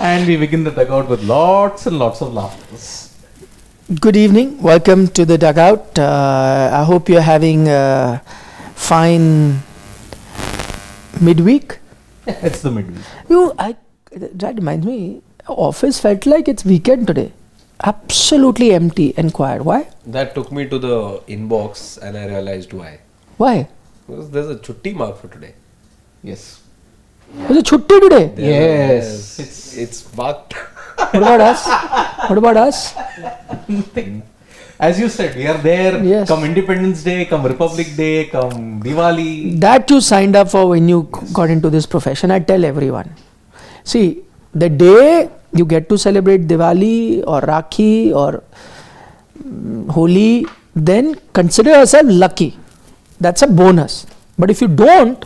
And we begin the dugout with lots and lots of laughter. Good evening. Welcome to the dugout. I hope you're having a fine midweek. It's the midweek. That reminds me, office felt like it's weekend today. Absolutely empty and quiet. Why? That took me to the inbox and I realized why. Why? Because there's a chutti mark for today. Yes. Was it chutti today? Yes. It's marked. What about us? What about us? Nothing. As you said, we are there. Yes. Come Independence Day, come Republic Day, come Diwali. That you signed up for when you got into this profession. I tell everyone. See, the day you get to celebrate Diwali or Rakhi or Holi, then consider yourself lucky. That's a bonus. But if you don't,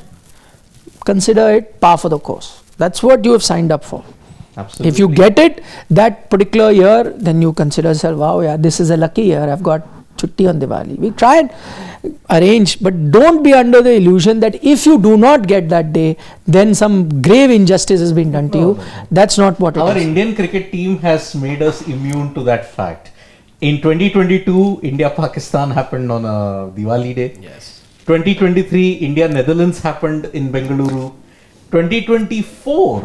consider it par for the course. That's what you have signed up for. Absolutely. If you get it that particular year, then you consider yourself, wow, yeah, this is a lucky year. I've got chutti on Diwali. We try and arrange, but don't be under the illusion that if you do not get that day, then some grave injustice has been done to you. That's not what it Our is. Indian cricket team has made us immune to that fact. In 2022, India-Pakistan happened on a Diwali day. Yes. 2023, India-Netherlands happened in Bengaluru. 2024,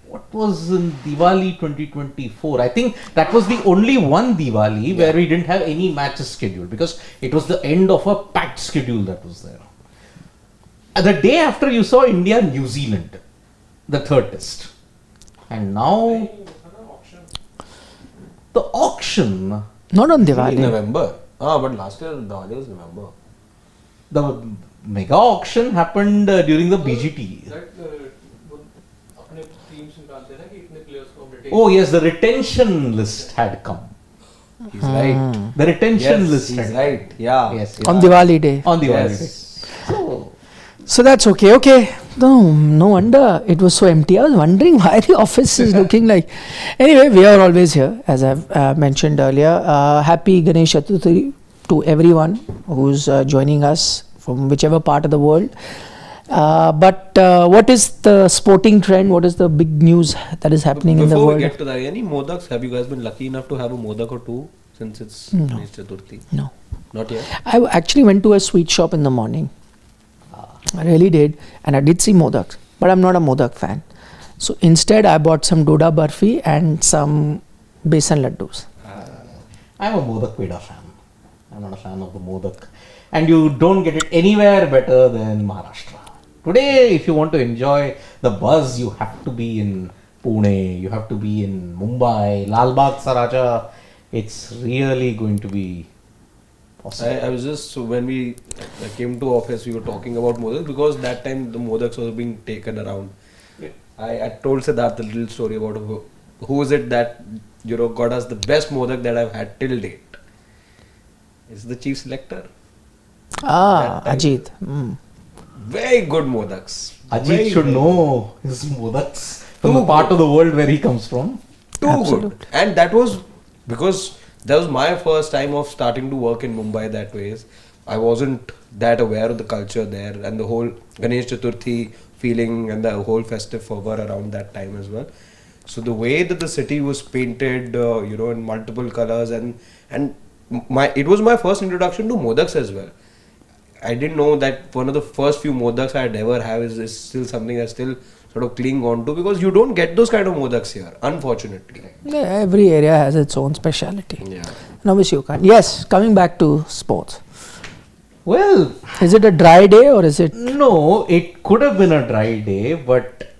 what was in Diwali 2024? I think that was the only one Diwali where we didn't have any matches scheduled because it was the end of a packed schedule that was there. The day after you saw India-New Zealand, the third test. And now, the auction, Not on In Diwali. November. But last year Diwali was November. the mega auction happened during the BGT. Oh yes, the retention list had come. He's right. The retention list He's had right. Yeah. Yes, On Diwali day. on the Yes. So that's okay. Okay. No wonder it was so empty. I was wondering why the office is looking like. Anyway, we are always here, as I've mentioned earlier. Happy Ganesh Chaturthi to everyone who's joining us from whichever part of the world. But what is the sporting trend? What is the big news that is happening in the Before world? we get to that, any modaks? Have you guys been lucky enough to have a modak or two since it's Ganesh Chaturthi? No. Not yet. I actually went to a sweet shop in the morning. I really did. And I did see modaks. But I'm not a modak fan. So instead, I bought some Doda Barfi and some besan laddus. I'm a Modak Veda fan. I'm not a fan of the Modak. And you don't get it anywhere better than Maharashtra. Today, if you want to enjoy the buzz, you have to be in Pune, you have to be in Mumbai, Lalbagh Saraja. It's really going to be awesome. I was just, so when we came to office, we were talking about modaks because that time the modaks was being taken around. Yeah. I told Siddharth the little story about who is it that got us the best modak that I've had till date. It's the chief selector. That time. Ajit. Very good modaks. Ajit should know his Modaks from the part of the world where he comes from. Too good. And that was because that was my first time of starting to work in Mumbai that ways. I wasn't that aware of the culture there and the whole Ganesh Chaturthi feeling and the whole festive fervor around that time as well. So the way that the city was painted, in multiple colors and it was my first introduction to modaks as well. I didn't know that one of the first few modaks I'd ever have is still something I still sort of cling on to because you don't get those kind of modaks here, unfortunately. Yeah, every area has its own speciality. Yeah. And obviously you can't. Yes, coming back to sports. Well, Is it a dry day or is it? no, it could have been a dry day, but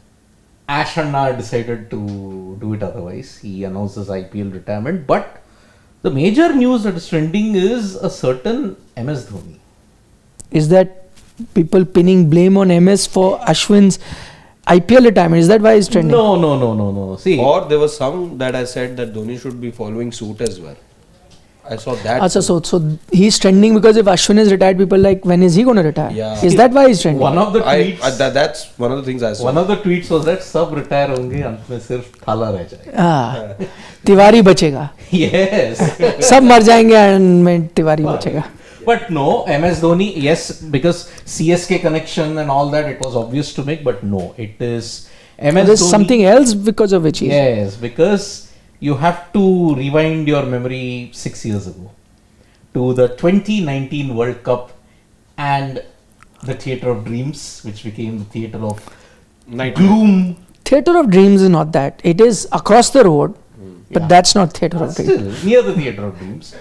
Ashanna decided to do it otherwise. He announced his IPL retirement. But the major news that is trending is a certain MS Dhoni. Is that people pinning blame on MS for ASHWIN'S IPL retirement? Is that why it's trending? No. See, Or there was some that I said that Dhoni should be following suit as well. I saw that. Also, so he's trending because if Ashwin is retired, people like, when is he going to retire? Yeah. Is that why he's trending? one of the tweets, that's one of the things I saw. one of the tweets was that सब retire होंगे, अंत में सिर्फ थाला रह जाएगा. तिवारी बचेगा. Yes. सब मर जाएंगे and में तिवारी बचेगा. But no, MS Dhoni, yes, because CSK connection and all that, it was obvious to make, but no, it is There's something else because of which he's... Yes, because you have to rewind your memory 6 years ago to the 2019 World Cup and the Theatre of Dreams, which became the Theatre of Gloom. Theatre of Dreams is not that. It is across the road, but that's not Theatre of Dreams. Still, near the Theatre of Dreams.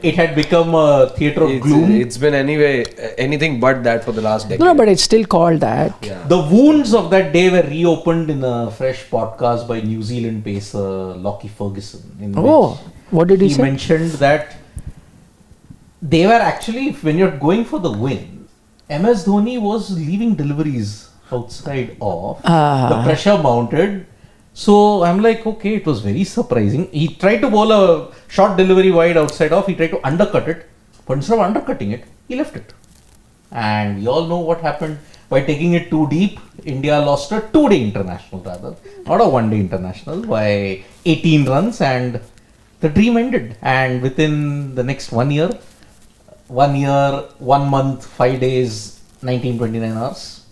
It had become a Theatre of Gloom. It's been anything but that for the last decade. No, but it's still called that. Yeah. The wounds of that day were reopened in a fresh podcast by New Zealand pacer Lockie Ferguson. In which What did he say? He mentioned that they were actually, when you're going for the win, MS Dhoni was leaving deliveries outside of the pressure mounted. So I'm like, okay, it was very surprising. He tried to bowl a short delivery wide outside off. He tried to undercut it, but instead of undercutting it, he left it. And we all know what happened. By taking it too deep, India lost a 2-day international rather, not a 1-day international, by 18 runs, and the dream ended. And within the next 1 year, 1 month, 5 days, 1929 hours,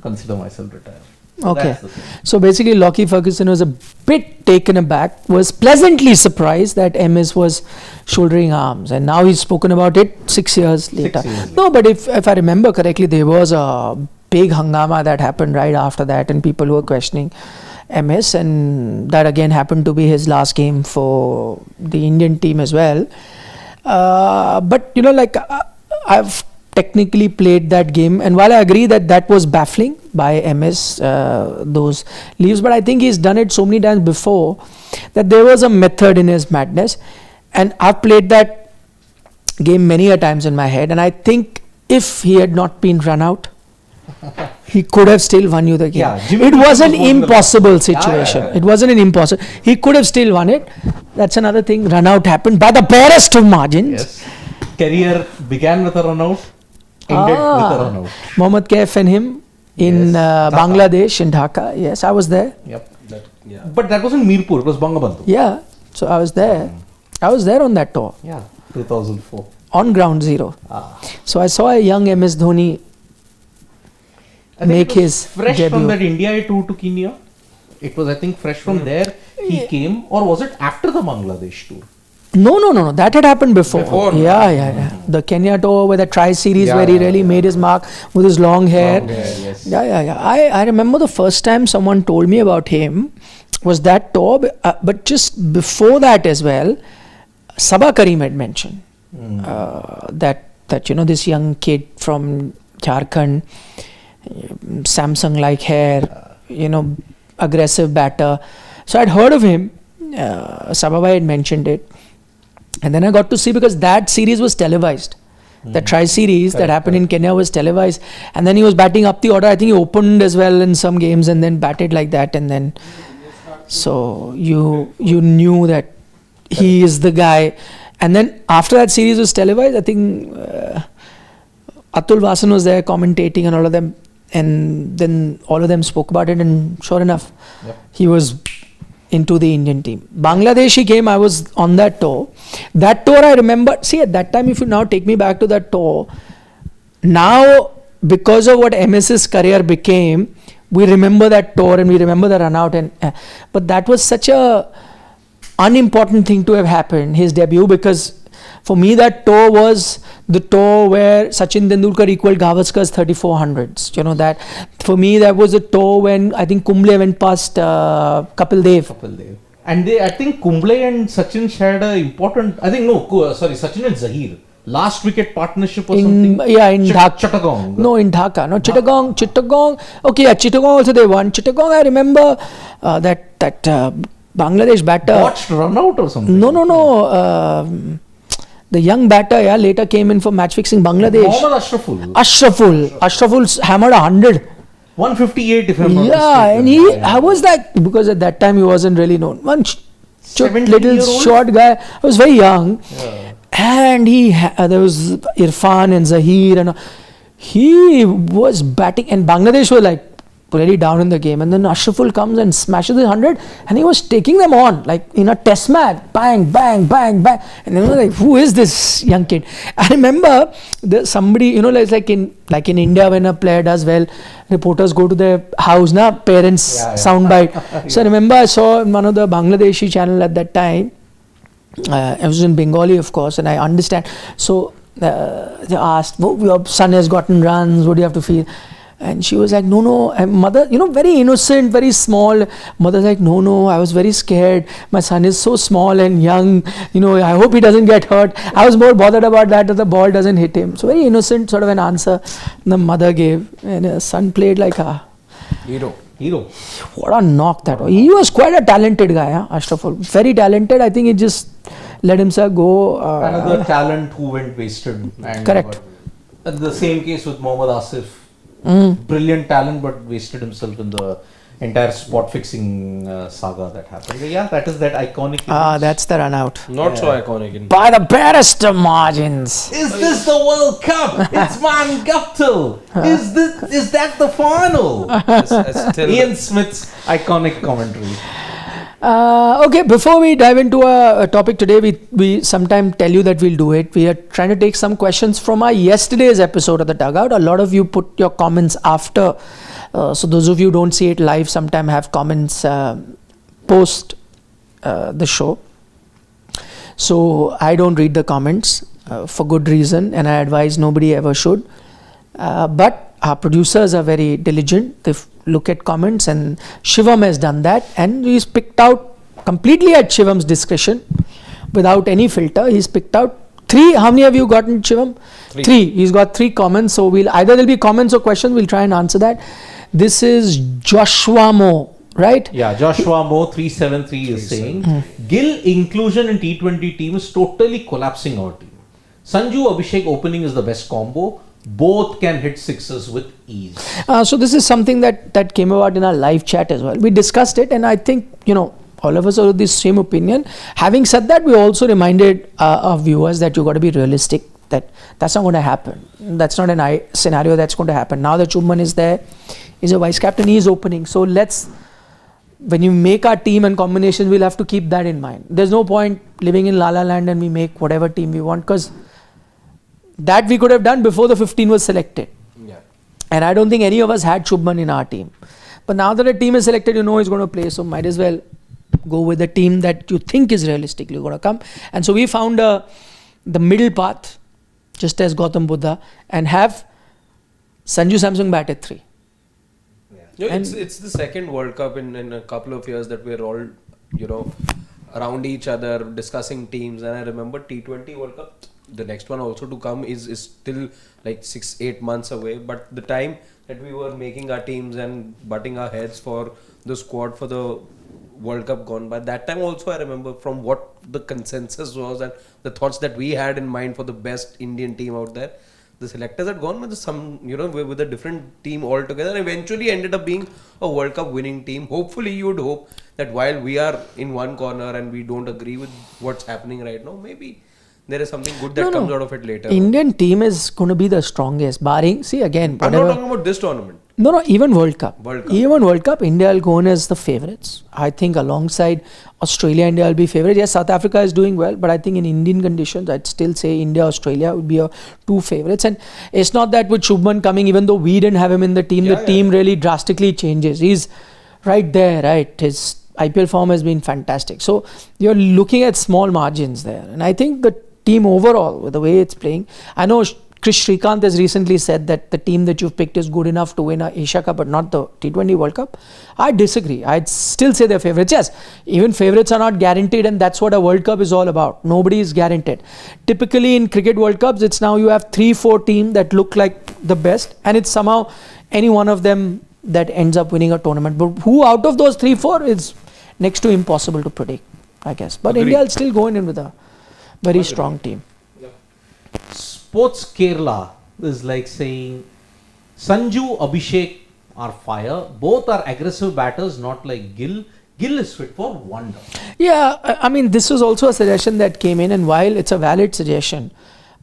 consider myself retired. Okay. So basically, Lockie Ferguson was a bit taken aback, was pleasantly surprised that MS was shouldering arms, and now he's spoken about it 6 years later. No, but if I remember correctly, there was a big hangama that happened right after that, and people were questioning MS, and that again happened to be his last game for the Indian team as well. But you know, like I've technically played that game, and while I agree that that was baffling by MS, those leaves, but I think he's done it so many times before that there was a method in his madness, and I've played that game many a times in my head, and I think if he had not been run out, he could have still won you the game. It was an impossible situation. It wasn't an impossible. He could have still won it. That's another thing. Run out happened by the barest of margins. Yes. Career began with a run out, ended with a run out. Mohammad Kaif and him in Bangladesh, in Dhaka. Yes, I was there. Yep. But that wasn't Mirpur, it was Bangabandhu. Yeah, so I was there. I was there on that tour. Yeah, 2004. On ground zero. So I saw a young MS Dhoni make his fresh debut. From that India tour to Kenya. It was, I think, fresh from there he came, or was it after the Bangladesh tour? No. That had happened before. Yeah. The Kenya tour with the tri-series where he really made his mark with his long hair. Yes. Yeah. I remember the first time someone told me about him was that tour, but just before that as well, Sabah Karim had mentioned that you know, this young kid from Jharkhand, Samsung-like hair, you know, aggressive batter. So I'd heard of him. Sabah had mentioned it. And then I got to see, because that series was televised. The tri-series that happened in Kenya was televised. And then he was batting up the order. I think he opened as well in some games and then batted like that. And then, so you knew that he is the guy. And then after that series was televised, I think Atul Vasan was there commentating and all of them. And then all of them spoke about it. And sure enough, he was into the Indian team. Bangladeshi game, I was on that tour. That tour I remember, see at that time, if you now take me back to that tour, now because of what MS's career became, we remember that tour and we remember the run out, and but that was such a unimportant thing to have happened, his debut, because for me that tour was the tour where Sachin Tendulkar equaled Gavaskar's 3400s. You know, that for me that was a tour when I think Kumble went past Kapil Dev. And I think Kumble and Sachin shared a important, Sachin and Zahir, last wicket partnership or something. Yeah, in Dhaka. Chittagong. No, in Dhaka. No, Chittagong. Okay, yeah, Chittagong also they won. Chittagong, I remember that Bangladesh batter. Watched run out or something. No. The young batter, later came in for match fixing Bangladesh. Mohammad Ashraful hammered 100. 158 if I'm not mistaken. And I was like, because at that time he wasn't really known. One little short guy. I was very young. Yeah. And there was Irfan and Zahir, and he was batting, and Bangladesh were like really down in the game, and then Ashraful comes and smashes the 100, and he was taking them on like in a test match, bang, bang, bang, bang, and they were like, who is this young kid? I remember somebody, you know, like in India, when a player does well, reporters go to their house, parents soundbite. So I remember I saw in one of the Bangladeshi channel at that time, I was in Bengali, of course, and I understand. So they asked, your son has gotten runs, what do you have to feel? And she was like, no, and mother, you know, very innocent, very small. Mother's like, no, I was very scared. My son is so small and young. You know, I hope he doesn't get hurt. I was more bothered about that the ball doesn't hit him. So very innocent sort of an answer the mother gave. And her son played like a hero. What a knock that was. He was quite a talented guy, Ashraful. Very talented. I think he just let himself go. Another talent who went wasted. And correct. The same case with Mohammad Asif. Brilliant talent, but wasted himself in the entire spot fixing saga that happened. Yeah, that is that iconic. That's the run out. Not so iconic. By the barest of margins. Is this the World Cup? It's Man Guptill. Is that the final? Ian Smith's iconic commentary. Okay, before we dive into a topic today, we sometime tell you that we'll do it. We are trying to take some questions from our yesterday's episode of the Dugout. A lot of you put your comments after. So those of you who don't see it live, sometime have comments post the show. So I don't read the comments for good reason, and I advise nobody ever should. But our producers are very diligent. They look at comments, and Shivam has done that, and he's picked out completely at Shivam's discretion without any filter. He's picked out 3. How many have you gotten, Shivam? 3. He's got 3 comments. So we'll either there'll be comments or questions. We'll try and answer that. This is Joshua Mo, right? Yeah, Joshua Mo 373 is saying Gill inclusion in T20 team is totally collapsing our team. Sanju Abhishek opening is the best combo. Both can hit sixes with ease. So this is something that came about in our live chat as well. We discussed it, and I think, you know, all of us are of the same opinion. Having said that, we also reminded our viewers that you got to be realistic. That's not going to happen. That's not an scenario that's going to happen. Now that Shubman is there, he's a vice captain, he is opening. So when you make our team and combinations, we'll have to keep that in mind. There's no point living in La La Land and we make whatever team we want, because that we could have done before the 15 was selected. Yeah. And I don't think any of us had Shubman in our team. But now that a team is selected, you know he's going to play. So might as well go with the team that you think is realistically going to come. And so we found the middle path, just as Gautam Buddha, and have Sanju Samsung bat at 3. Yeah. It's the second World Cup in a couple of years that we're all, you know, around each other discussing teams. And I remember T20 World Cup, the next one also to come is still like 6-8 months away. But the time that we were making our teams and butting our heads for the squad for the World Cup gone by, that time also I remember from what the consensus was and the thoughts that we had in mind for the best Indian team out there, the selectors had gone with with a different team altogether, and eventually ended up being a World Cup winning team. Hopefully you would hope that while we are in one corner and we don't agree with what's happening right now, maybe there is something good that comes out of it later. Indian team is going to be the strongest, barring, see again, I'm not talking about this tournament. No, even World Cup. Even World Cup, India will go in as the favourites. I think alongside Australia, India will be favourites. Yes, South Africa is doing well, but I think in Indian conditions, I'd still say India, Australia would be 2 favourites. And it's not that with Shubman coming, even though we didn't have him in the team, the team really drastically changes. He's right there, right? His IPL form has been fantastic. So you're looking at small margins there. And I think the team overall, with the way it's playing, I know Chris Srikanth has recently said that the team that you've picked is good enough to win a Asia Cup but not the T20 World Cup. I disagree. I'd still say they're favourites. Yes, even favourites are not guaranteed, and that's what a World Cup is all about. Nobody is guaranteed. Typically in cricket World Cups, it's now you have 3-4 teams that look like the best, and it's somehow any one of them that ends up winning a tournament. But who out of those 3-4 is next to impossible to predict, I guess. But India will still go in with a very strong team. Sports Kerala is like saying Sanju, Abhishek are fire. Both are aggressive batters, not like Gill. Gill is fit for wonder. Yeah, I mean, this was also a suggestion that came in, and while it's a valid suggestion,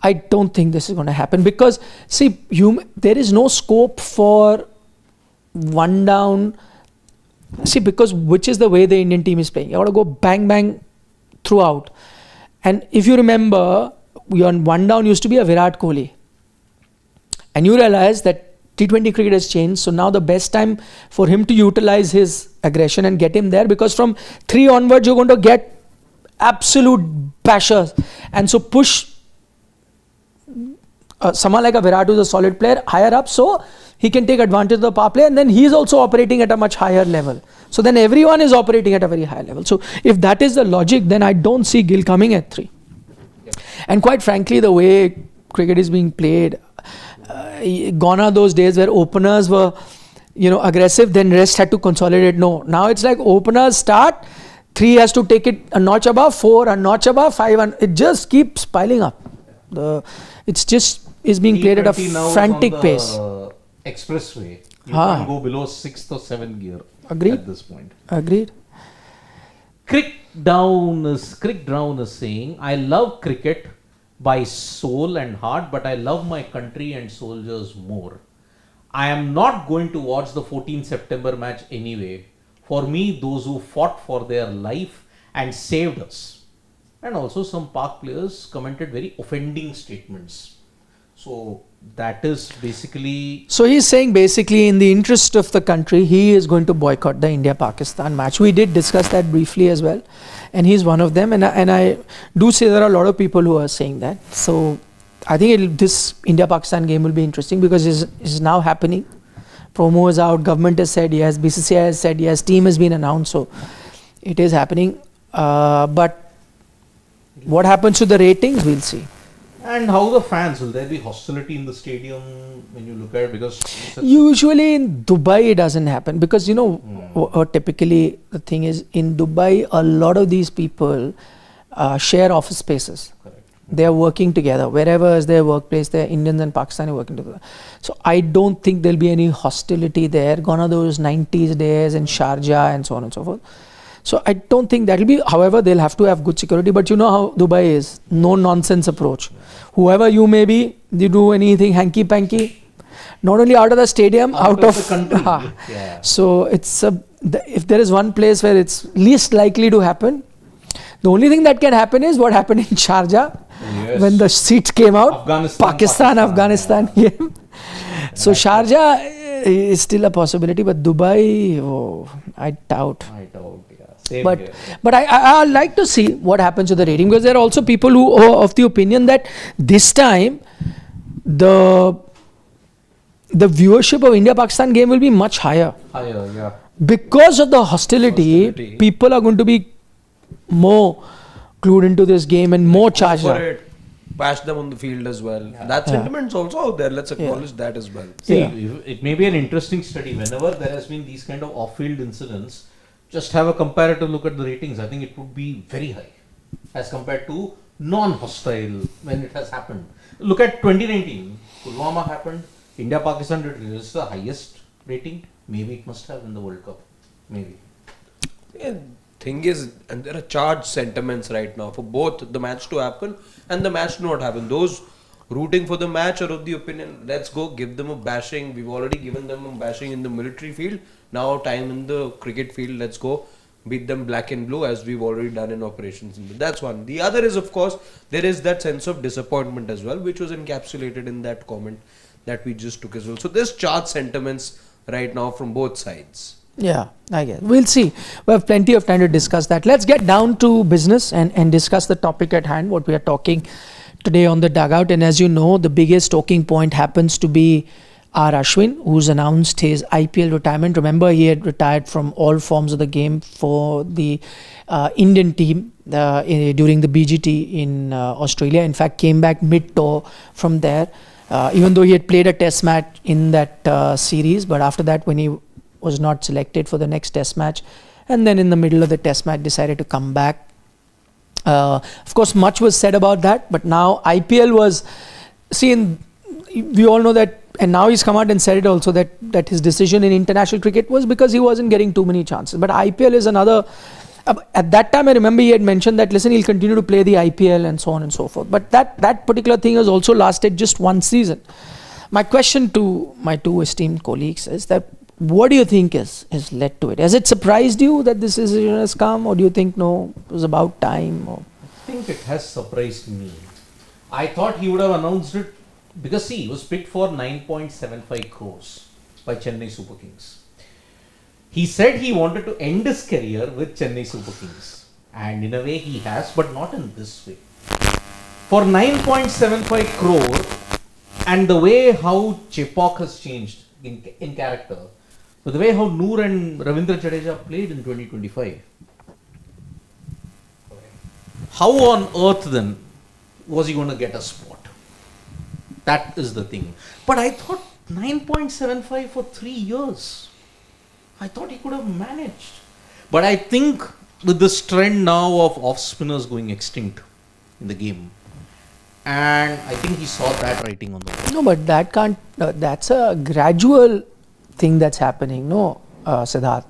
I don't think this is going to happen because, see, there is no scope for one down. See, because which is the way the Indian team is playing. You got to go bang bang throughout. And if you remember, your one down used to be a Virat Kohli. And you realize that T20 cricket has changed. So now the best time for him to utilize his aggression and get him there, because from 3 onwards you're going to get absolute bashers. And so push someone like a Virat, who's a solid player, higher up, so he can take advantage of the power play, and then he is also operating at a much higher level. So then everyone is operating at a very high level. So if that is the logic, then I don't see Gill coming at 3. Yep. And quite frankly, the way cricket is being played, gone are those days where openers were, aggressive, then rest had to consolidate. No, now it's like openers start, 3 has to take it a notch above, 4 a notch above, 5, and it just keeps piling up. It's just is being played at a frantic pace. Expressway, you can't go below 6th or 7th gear. Agreed. At this point. Agreed. Crick Down is saying, I love cricket by soul and heart, but I love my country and soldiers more. I am not going to watch the 14 September match anyway. For me, those who fought for their life and saved us. And also some Pak players commented very offending statements. So that is basically... So he's saying basically in the interest of the country, he is going to boycott the India-Pakistan match. We did discuss that briefly as well. And he's one of them. And I do say there are a lot of people who are saying that. So I think this India-Pakistan game will be interesting because it's now happening. Promo is out, government has said yes, BCCI has said yes, team has been announced. So it is happening. But what happens to the ratings, we'll see. And how the fans, will there be hostility in the stadium when you look at it? Because usually in Dubai it doesn't happen because typically the thing is in Dubai a lot of these people share office spaces. Correct. They are working together. Wherever is their workplace, they're Indians and Pakistani working together. So I don't think there'll be any hostility there. Gone are those 90s days in Sharjah and so on and so forth. So I don't think that'll be, however, they'll have to have good security, but you know how Dubai is, no nonsense approach. Whoever you may be, you do anything hanky-panky, not only out of the stadium, out of the country. Yeah. So it's if there is one place where it's least likely to happen, the only thing that can happen is what happened in Sharjah when the seats came out, Pakistan game. So Sharjah is still a possibility, but Dubai, I doubt. But I like to see what happens to the rating because there are also people who are of the opinion that this time the viewership of India-Pakistan game will be much higher. Because of the hostility, people are going to be more glued into this game and more charged up. Bash them on the field as well. That sentiment's also out there. Let's acknowledge that as well. See, it may be an interesting study. Whenever there has been these kind of off-field incidents, just have a comparative look at the ratings. I think it would be very high as compared to non-hostile when it has happened. Look at 2019. Pulwama happened. India-Pakistan did this is the highest rating. Maybe it must have in the World Cup. Maybe. Yeah, thing is, and there are charged sentiments right now for both the match to happen and the match to not happen. Those rooting for the match are of the opinion, let's go give them a bashing. We've already given them a bashing in the military field. Now time in the cricket field, let's go beat them black and blue as we've already done in operations. That's one. The other is, of course, there is that sense of disappointment as well, which was encapsulated in that comment that we just took as well. So there's charged sentiments right now from both sides. Yeah, I guess. We'll see. We have plenty of time to discuss that. Let's get down to business and discuss the topic at hand, what we are talking today on the dugout. And as you know, the biggest talking point happens to be AashWin, who's announced his IPL retirement. Remember, he had retired from all forms of the game for the Indian team during the BGT in Australia. In fact, came back mid-tour from there, even though he had played a test match in that series. But after that, when he was not selected for the next test match, and then in the middle of the test match decided to come back. Of course, much was said about that, but now IPL was seen. We all know that, and now he's come out and said it also that his decision in international cricket was because he wasn't getting too many chances. But IPL is another. At that time, I remember he had mentioned that listen, he'll continue to play the IPL and so on and so forth. But that particular thing has also lasted just one season. My question to my two esteemed colleagues is that What do you think has led to it? Has it surprised you that this decision has come, or do you think no, it was about time? Or? I think it has surprised me. I thought he would have announced it because see, he was picked for 9.75 crores by Chennai Super Kings. He said he wanted to end his career with Chennai Super Kings, and in a way he has, but not in this way. For 9.75 crore, and the way how Chepauk has changed in character, with the way how Noor and Ravindra Jadeja played in 2025, how on earth then was he going to get a spot? That is the thing. But I thought 9.75 for 3 years. I thought he could have managed. But I think with this trend now of off spinners going extinct in the game, and I think he saw that writing on the wall. No, but that can't. That's a gradual thing that's happening. No, Siddharth.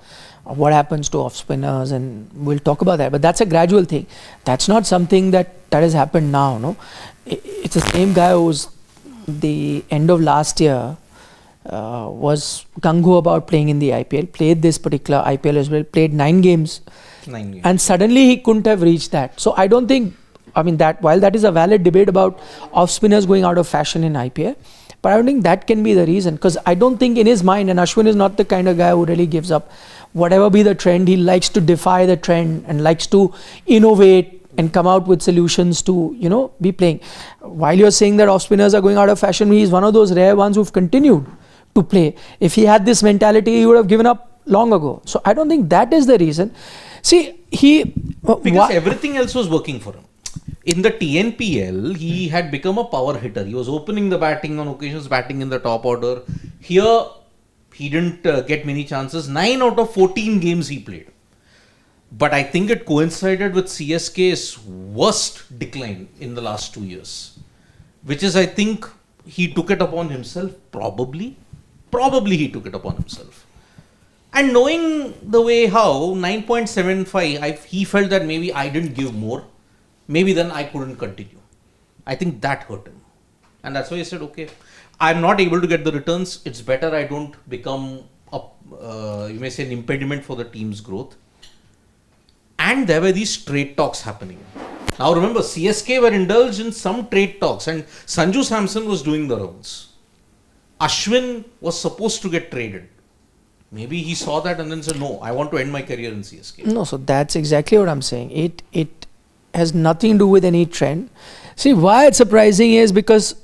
What happens to off spinners, and we'll talk about that. But that's a gradual thing. That's not something that has happened now. No, it's the same guy who's the end of last year was gung-ho about playing in the IPL. Played this particular IPL as well. Played 9 games. 9 games. And suddenly he couldn't have reached that. So I don't think. I mean, that while that is a valid debate about off spinners going out of fashion in IPL, but I don't think that can be the reason, because I don't think in his mind, and Ashwin is not the kind of guy who really gives up. Whatever be the trend, he likes to defy the trend and likes to innovate and come out with solutions to, be playing. While you're saying that off spinners are going out of fashion, he is one of those rare ones who've continued to play. If he had this mentality, he would have given up long ago. So I don't think that is the reason. See, because everything else was working for him. In the TNPL, he had become a power hitter. He was opening the batting on occasions, batting in the top order. Here, he didn't get many chances. 9 out of 14 games he played. But I think it coincided with CSK's worst decline in the last 2 years. Which is, I think, he took it upon himself. Probably he took it upon himself. And knowing the way how 9.75, he felt that maybe I didn't give more. Maybe then I couldn't continue. I think that hurt him. And that's why he said, okay, I'm not able to get the returns. It's better I don't become, you may say, an impediment for the team's growth. And there were these trade talks happening. Now remember, CSK were indulged in some trade talks and Sanju Samson was doing the rounds. Ashwin was supposed to get traded. Maybe he saw that and then said, no, I want to end my career in CSK. No, so that's exactly what I'm saying. It has nothing to do with any trend. See, why it's surprising is because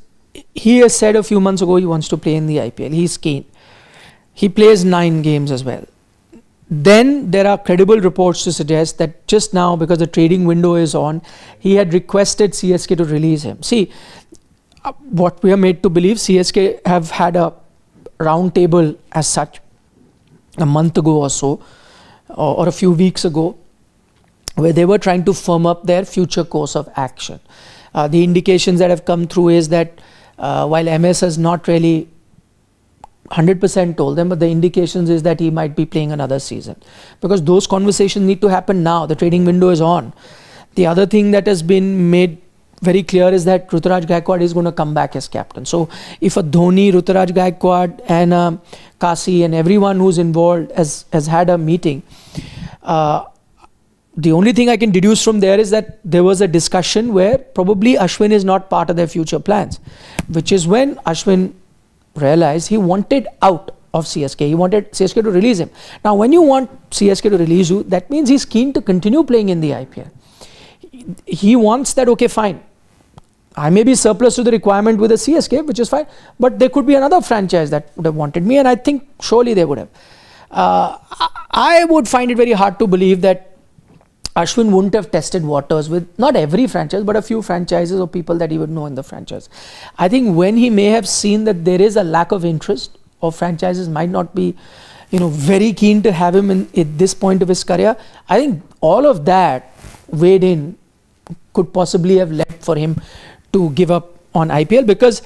he has said a few months ago he wants to play in the IPL. He's keen. He plays 9 games as well. Then there are credible reports to suggest that just now, because the trading window is on, he had requested CSK to release him. See, what we are made to believe, CSK have had a round table as such a month ago or so, or a few weeks ago, where they were trying to firm up their future course of action. The indications that have come through is that while MS has not really 100% told them, but the indications is that he might be playing another season. Because those conversations need to happen now. The trading window is on. The other thing that has been made very clear is that Ruturaj Gaikwad is going to come back as captain. So if a Dhoni, Ruturaj Gaikwad and Kasi and everyone who's involved has had a meeting, the only thing I can deduce from there is that there was a discussion where probably Ashwin is not part of their future plans, which is when Ashwin realized he wanted out of CSK. He wanted CSK to release him. Now, when you want CSK to release you, that means he's keen to continue playing in the IPL. He wants that, okay, fine. I may be surplus to the requirement with the CSK, which is fine, but there could be another franchise that would have wanted me, and I think surely they would have. I would find it very hard to believe that Ashwin wouldn't have tested waters with not every franchise, but a few franchises or people that he would know in the franchise. I think when he may have seen that there is a lack of interest, or franchises might not be, very keen to have him at this point of his career, I think all of that weighed in could possibly have led for him to give up on IPL, because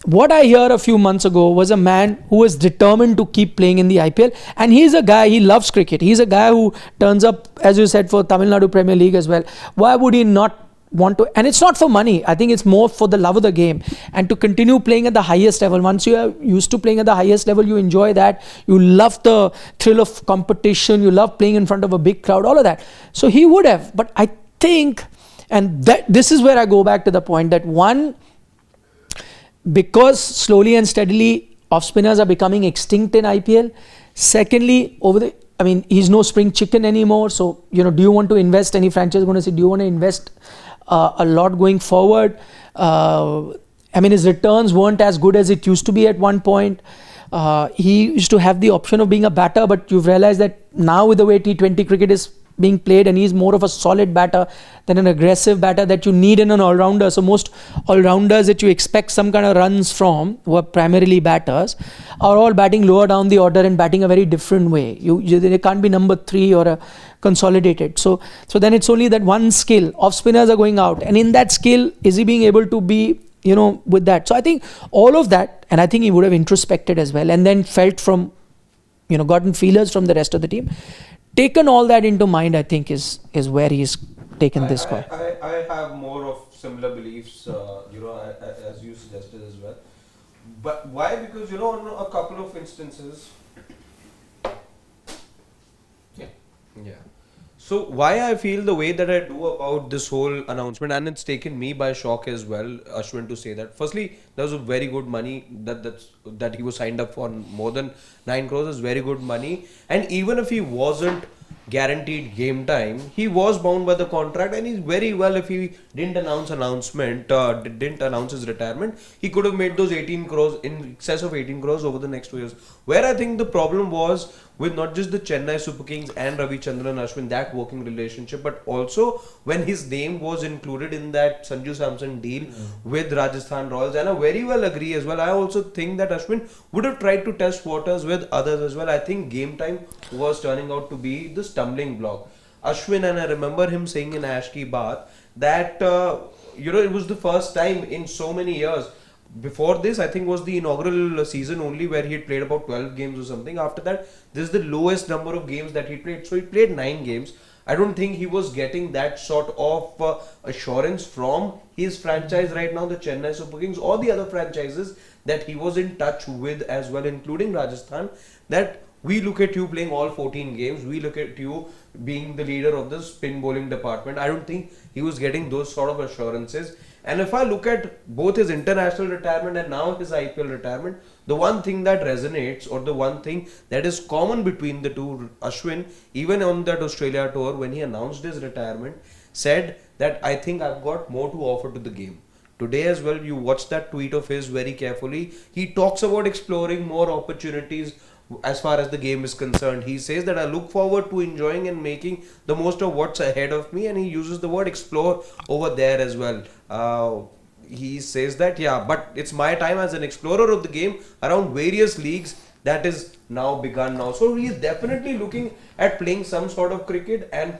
what I hear a few months ago was a man who was determined to keep playing in the IPL, and he's a guy, he loves cricket. He's a guy who turns up, as you said, for Tamil Nadu Premier League as well. Why would he not want to, and it's not for money. I think it's more for the love of the game and to continue playing at the highest level. Once you are used to playing at the highest level, you enjoy that. You love the thrill of competition. You love playing in front of a big crowd, all of that. So he would have, but I think, and this is where I go back to the point that one, because slowly and steadily off spinners are becoming extinct in IPL. Secondly, he's no spring chicken anymore. So, do you want to invest? Any franchise is going to say, do you want to invest a lot going forward? His returns weren't as good as it used to be at one point. He used to have the option of being a batter, but you've realized that now with the way T20 cricket is being played, and he's more of a solid batter than an aggressive batter that you need in an all-rounder. So most all-rounders that you expect some kind of runs from, who are primarily batters, are all batting lower down the order and batting a very different way. They can't be number 3 or a consolidated. So then it's only that one skill. Off-spinners are going out, and in that skill, is he being able to be, with that? So I think all of that, and I think he would have introspected as well, and then felt from, gotten feelers from the rest of the team. Taken all that into mind, I think is where he's taken this call. I have more of similar beliefs, as you suggested as well. But why? Because on a couple of instances. Yeah. So why I feel the way that I do about this whole announcement, and it's taken me by shock as well, Ashwin, to say that. Firstly, there was a very good money that he was signed up for, more than 9 crores is very good money. And even if he wasn't guaranteed game time, he was bound by the contract, and he's very well, if he didn't announce his retirement, he could have made those 18 crores, in excess of 18 crores over the next 2 years. Where I think the problem was with not just the Chennai Super Kings and Ravichandran Ashwin, that working relationship, but also when his name was included in that Sanju Samson deal with Rajasthan Royals. And I very well agree as well. I also think that Ashwin would have tried to test waters with others as well. I think game time was turning out to be the stumbling block. Ashwin, and I remember him saying in Ash Ki Baat that, it was the first time in so many years. Before this, I think was the inaugural season only, where he had played about 12 games or something. After that, this is the lowest number of games that he played. So he played 9 games. I don't think he was getting that sort of assurance from his franchise right now, the Chennai Super Kings, or the other franchises that he was in touch with as well, including Rajasthan, that we look at you playing all 14 games, we look at you being the leader of the spin bowling department. I don't think he was getting those sort of assurances. And if I look at both his international retirement and now his IPL retirement, the one thing that resonates, or the one thing that is common between the two, Ashwin, even on that Australia tour, when he announced his retirement, said that I think I've got more to offer to the game. Today as well, you watch that tweet of his very carefully. He talks about exploring more opportunities as far as the game is concerned. He says that I look forward to enjoying and making the most of what's ahead of me, and he uses the word explore over there as well. He says that, but it's my time as an explorer of the game around various leagues that is now begun now. So he is definitely looking at playing some sort of cricket, and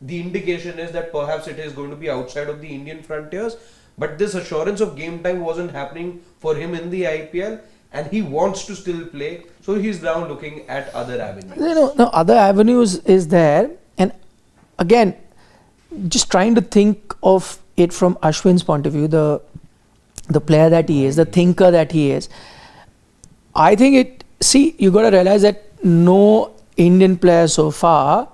the indication is that perhaps it is going to be outside of the Indian frontiers. But this assurance of game time wasn't happening for him in the IPL. And he wants to still play, so he's now looking at other avenues. No, other avenues is there. And again, just trying to think of it from Ashwin's point of view, the player that he is, the thinker that he is. I think you got to realize that no Indian player so far,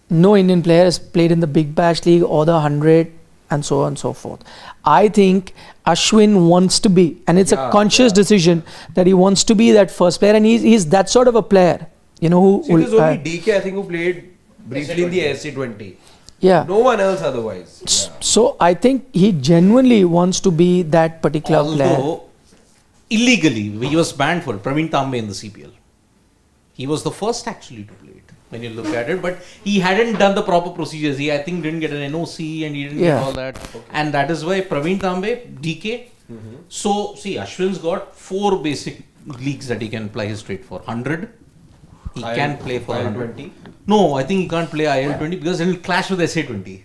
no Indian player has played in the Big Bash League or the 100 and so on and so forth. I think Ashwin wants to be, and it's a conscious decision that he wants to be that first player, and he's that sort of a player, who. See, there's only DK, I think, who played briefly in the SC20. Yeah. No one else otherwise. So I think he genuinely wants to be that particular player. Although illegally, he was banned for it. Praveen Tambe in the CPL. He was the first actually to play it, when you look at it, but he hadn't done the proper procedures. He, I think, didn't get an NOC and he didn't get all that. Okay. And that is why Praveen Tambe, DK. So, see, Ashwin's got 4 basic leagues that he can play his straight for. 100. He can play for IL20. No, I think he can't play IL20 because it will clash with SA20.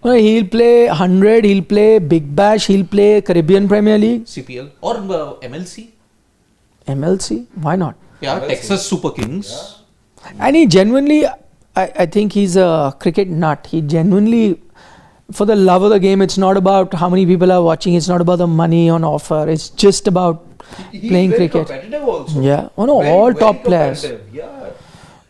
No, he'll play 100, he'll play Big Bash, he'll play Caribbean Premier League. CPL or MLC. MLC? Why not? Yeah, Texas Super Kings. And he genuinely, I think he's a cricket nut. He genuinely for the love of the game. It's not about how many people are watching. It's not about the money on offer. It's just about He's playing very cricket. competitive also. Yeah. Oh no, Very, all very top players. competitive. Yeah.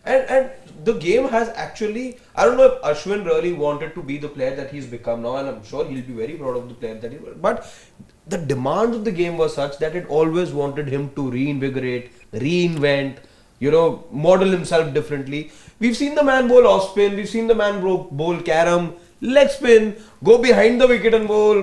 And the game has actually, I don't know if Ashwin really wanted to be the player that he's become now, and I'm sure he'll be very proud of the player that he was. But the demands of the game were such that it always wanted him to reinvigorate, reinvent, model himself differently. We've seen the man bowl off spin, we've seen the man bowl carom, leg spin, go behind the wicket and bowl,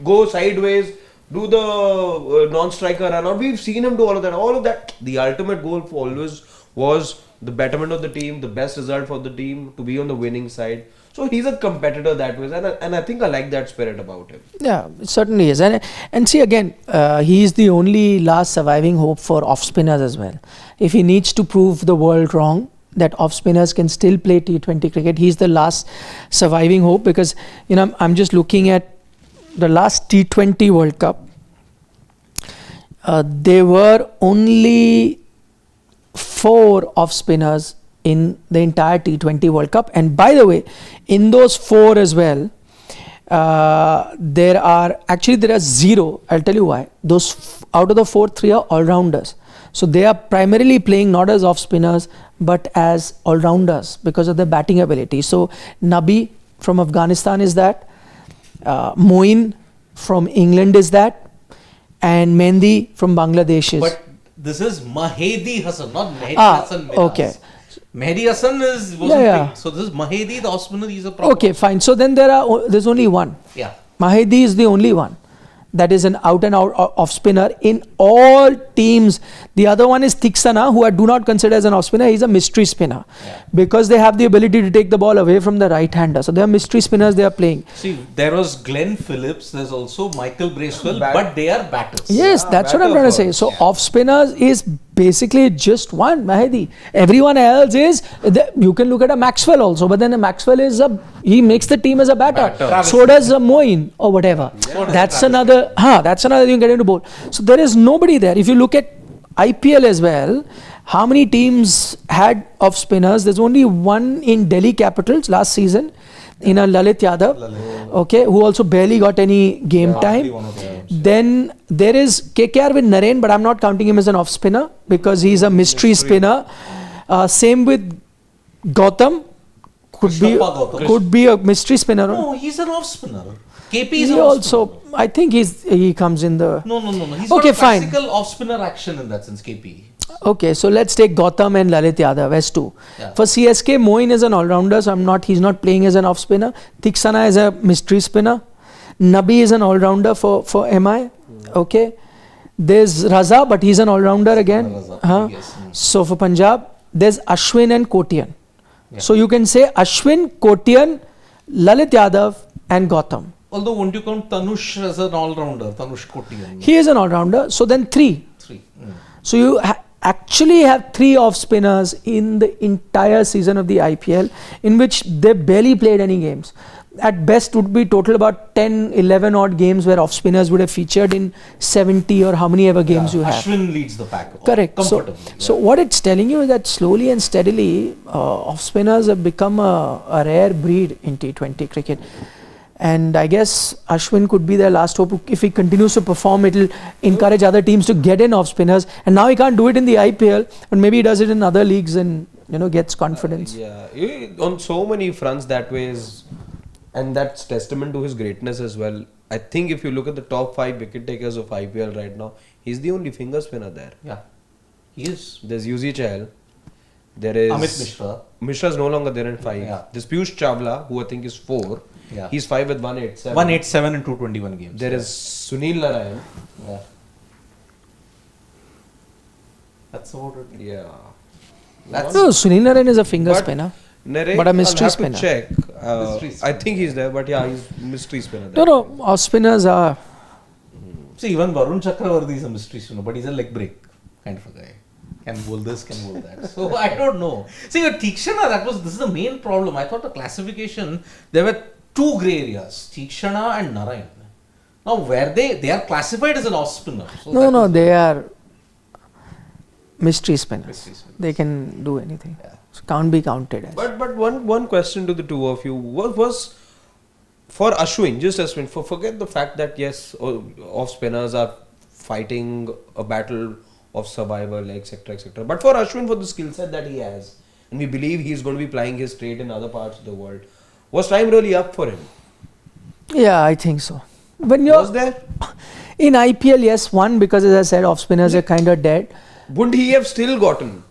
go sideways, do the non-striker run out. We've seen him do all of that. All of that. The ultimate goal for always was the betterment of the team, the best result for the team, to be on the winning side. So he's a competitor that way, and I think I like that spirit about him. Yeah, it certainly is. And see again, he is the only last surviving hope for off spinners as well. If he needs to prove the world wrong that off spinners can still play T20 cricket, he's the last surviving hope, because I'm just looking at the last T20 World Cup. There were only 4 off spinners in the entire T20 World Cup, and by the way, in those 4 as well, there are 0. I'll tell you why. Those out of the 4, 3 are all-rounders. So they are primarily playing not as off spinners but as all-rounders because of their batting ability. So Nabi from Afghanistan is that, Moin from England is that, and Mehndi from Bangladesh is. But this is Mahedi Hassan, not Mehdi Hassan Minhas. Okay. Mehdi Hassan wasn't picked. So this is Mahedi, the off spinner, he's a problem. Okay, fine. So then there's only one. Yeah. Mahedi is the only one that is an out and out off spinner in all teams. The other one is Thiksana, who I do not consider as an off spinner. He's a mystery spinner because they have the ability to take the ball away from the right hander. So they are mystery spinners they are playing. See, there was Glenn Phillips, there's also Michael Bracewell, but they are batters. Yes, that's what I'm trying to say. So off spinners is basically just one, Mahedi. Everyone else is, you can look at a Maxwell also, but then a Maxwell he makes the team as a batter. So does a Moin or whatever. That's another thing getting into bowl. So there is nobody there. If you look at IPL as well, how many teams had off spinners? There's only one in Delhi Capitals last season, in a Lalit Yadav, okay, who also barely got any game time. Then there is KKR with Naren, but I'm not counting him as an off spinner because he's a mystery spinner. Same with Gautam, could be a mystery spinner. No, he's an off spinner. KP is He an off also, spinner. I think he comes in the. No. He's Okay, got a fine. classical off spinner action in that sense, KP. Okay, so let's take Gautam and Lalit Yadav as 2. Yeah. For CSK, Moin is an all-rounder, so he's not playing as an off spinner. Thiksana is a mystery spinner. Nabi is an all-rounder for MI. Okay. There's Raza, but he's an all-rounder again. So for Punjab, there's Ashwin and Kotian. Yeah. So you can say Ashwin, Kotian, Lalit Yadav and Gautam. Although won't you count Tanush as an all-rounder, Tanush Kotian? He is an all-rounder, so then 3. So you actually have 3 off spinners in the entire season of the IPL, in which they barely played any games. At best would be total about 10, 11 odd games where off spinners would have featured in 70 or how many ever games you have. Ashwin leads the pack. Correct. So what it's telling you is that slowly and steadily off spinners have become a rare breed in T20 cricket. And I guess Ashwin could be their last hope. If he continues to perform, it will encourage other teams to get in off spinners. And now he can't do it in the IPL, but maybe he does it in other leagues and gets confidence. On so many fronts that way is, and that's testament to his greatness as well. I think if you look at the top 5 wicket takers of IPL right now, he's the only finger spinner there. Yeah, he is. There's Yuzi Chahal. There is Amit Mishra. Mishra's no longer there in 5. Yeah. There's Piyush Chawla, who I think is 4. Yeah. He's 5 with 187. 187 in 221 games. There is Sunil Narayan. Yeah. That's about it. Yeah. Sunil Narayan is a finger spinner. Narayan, But a mystery I'll have spinner. to check. Mystery spinner. I think he's there, but yeah, he's mystery spinner. No, off spinners are. See, even Varun Chakravarti is a mystery spinner, but he's a leg break kind of a guy. Can bowl this, can bowl that. So I don't know. See, with Tikshana, this is the main problem. I thought the classification, there were 2 grey areas, Tikshana and Narayan. Now, where they are classified as an off spinner. So No, they are mystery spinners. Mystery spinners. They can do anything. Yeah. So can't be counted as. But one question to the two of you. For Ashwin, just Ashwin, forget the fact that yes, off spinners are fighting a battle of survival, etc., etc. But for Ashwin, for the skill set that he has, and we believe he's going to be plying his trade in other parts of the world, was time really up for him? Yeah, I think so. When you're Was there? in IPL, yes, one, because as I said, off spinners are kind of dead. Wouldn't he have still gotten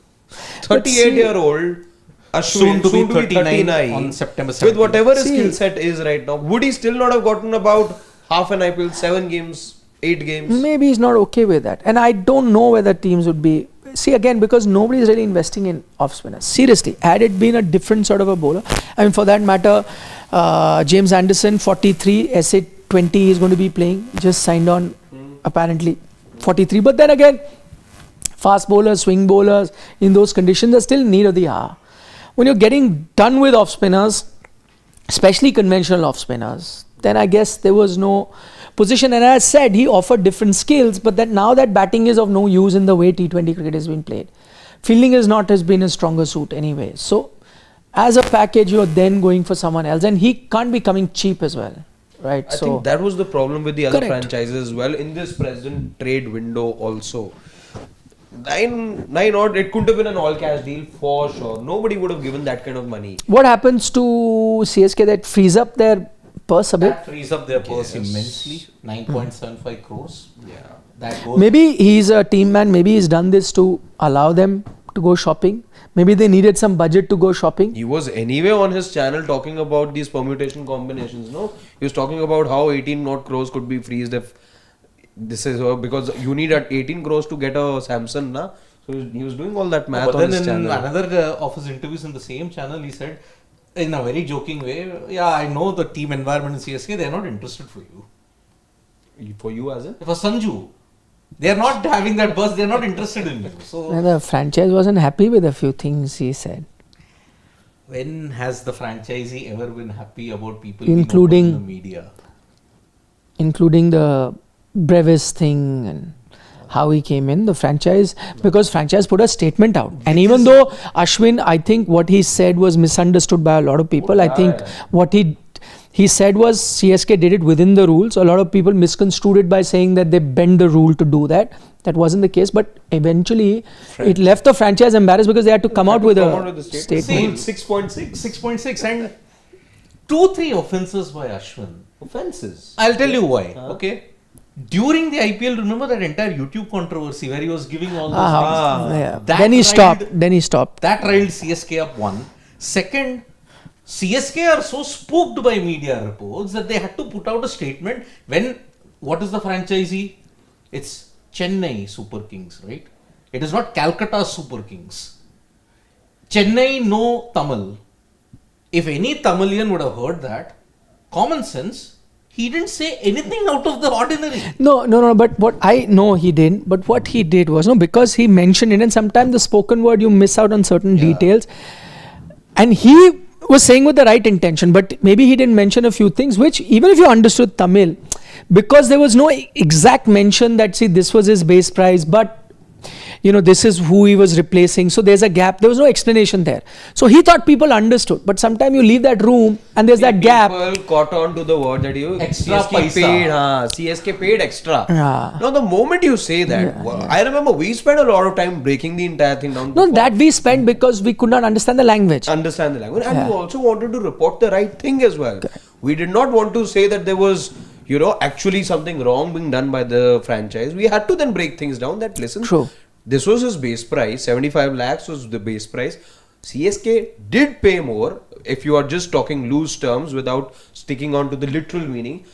38-year-old Ashwin, Soon to be 39 on September with 17th. whatever his See- skill set is right now? Would he still not have gotten about half an IPL, 7 games, 8 games? Maybe he's not okay with that. And I don't know whether teams would be. See, again, because nobody is really investing in off spinners. Seriously, had it been a different sort of a bowler, I mean, for that matter, James Anderson, 43, SA 20 is going to be playing. Just signed on, apparently, 43. But then again, fast bowlers, swing bowlers, in those conditions are still in need of the hour. When you're getting done with off spinners, especially conventional off spinners, then I guess there was no position. And as I said, he offered different skills, but that now that batting is of no use in the way T20 cricket has been played. Fielding has been a stronger suit anyway. So as a package, you're then going for someone else, and he can't be coming cheap as well, right? I think that was the problem with the other Correct. franchises as well in this present trade window also. 9 odd, it couldn't have been an all cash deal for sure. Nobody would have given that kind of money. What happens to CSK that frees up their purse a bit? That frees up their purse Yes. immensely. 9.75 crores. Yeah. That goes. Maybe he's a team man. Maybe he's done this to allow them to go shopping. Maybe they needed some budget to go shopping. He was anyway on his channel talking about these permutation combinations, no? He was talking about how 18 odd crores could be freezed if this is because you need at 18 crores to get a Samsung, na? So he was doing all that math But on then his in channel. another of his interviews in the same channel, he said, in a very joking way, yeah, I know the team environment in CSK, they're not interested for you. For you as in? For Sanju, they're not having that buzz, they're not interested in you. So, And the franchise wasn't happy with a few things he said. when has the franchisee ever been happy about people Including- being open in the media? Including the Brevis thing and how he came in, the franchise, because franchise put a statement out. And even though Ashwin, I think what he said was misunderstood by a lot of people. I think what he said was CSK did it within the rules. A lot of people misconstrued it by saying that they bend the rule to do that. That wasn't the case, but eventually it left the franchise embarrassed because they had to come out with a statement. 6.6 6.6 and 2-3 offenses by Ashwin. offenses. I'll tell you why. Okay. During the IPL, remember that entire YouTube controversy where he was giving all those things? Yeah. That Then he riled- stopped. Then he stopped. That riled CSK up one. Second, CSK are so spooked by media reports that they had to put out a statement when, what is the franchisee? It's Chennai Super Kings, right? It is not Calcutta Super Kings. Chennai no Tamil. If any Tamilian would have heard that, common sense, he didn't say anything out of the ordinary. No. But what I know he didn't. But what he did was because he mentioned it, and sometimes the spoken word you miss out on certain details. And he was saying with the right intention, but maybe he didn't mention a few things which, even if you understood Tamil, because there was no exact mention that this was his base price, but this is who he was replacing. So there's a gap. There was no explanation there. So he thought people understood. But sometimes you leave that room and there's that gap. People caught on to the word that you Extra CSK paisa. paid. CSK paid extra. Yeah. Now the moment you say that, I remember we spent a lot of time breaking the entire thing down. No, to that we spent because we could not understand the language. understand the language, and we also wanted to report the right thing as well. We did not want to say that there was actually something wrong being done by the franchise. We had to then break things down that listen, True. this was his base price, 75 lakhs was the base price. CSK did pay more if you are just talking loose terms without sticking on to the literal meaning.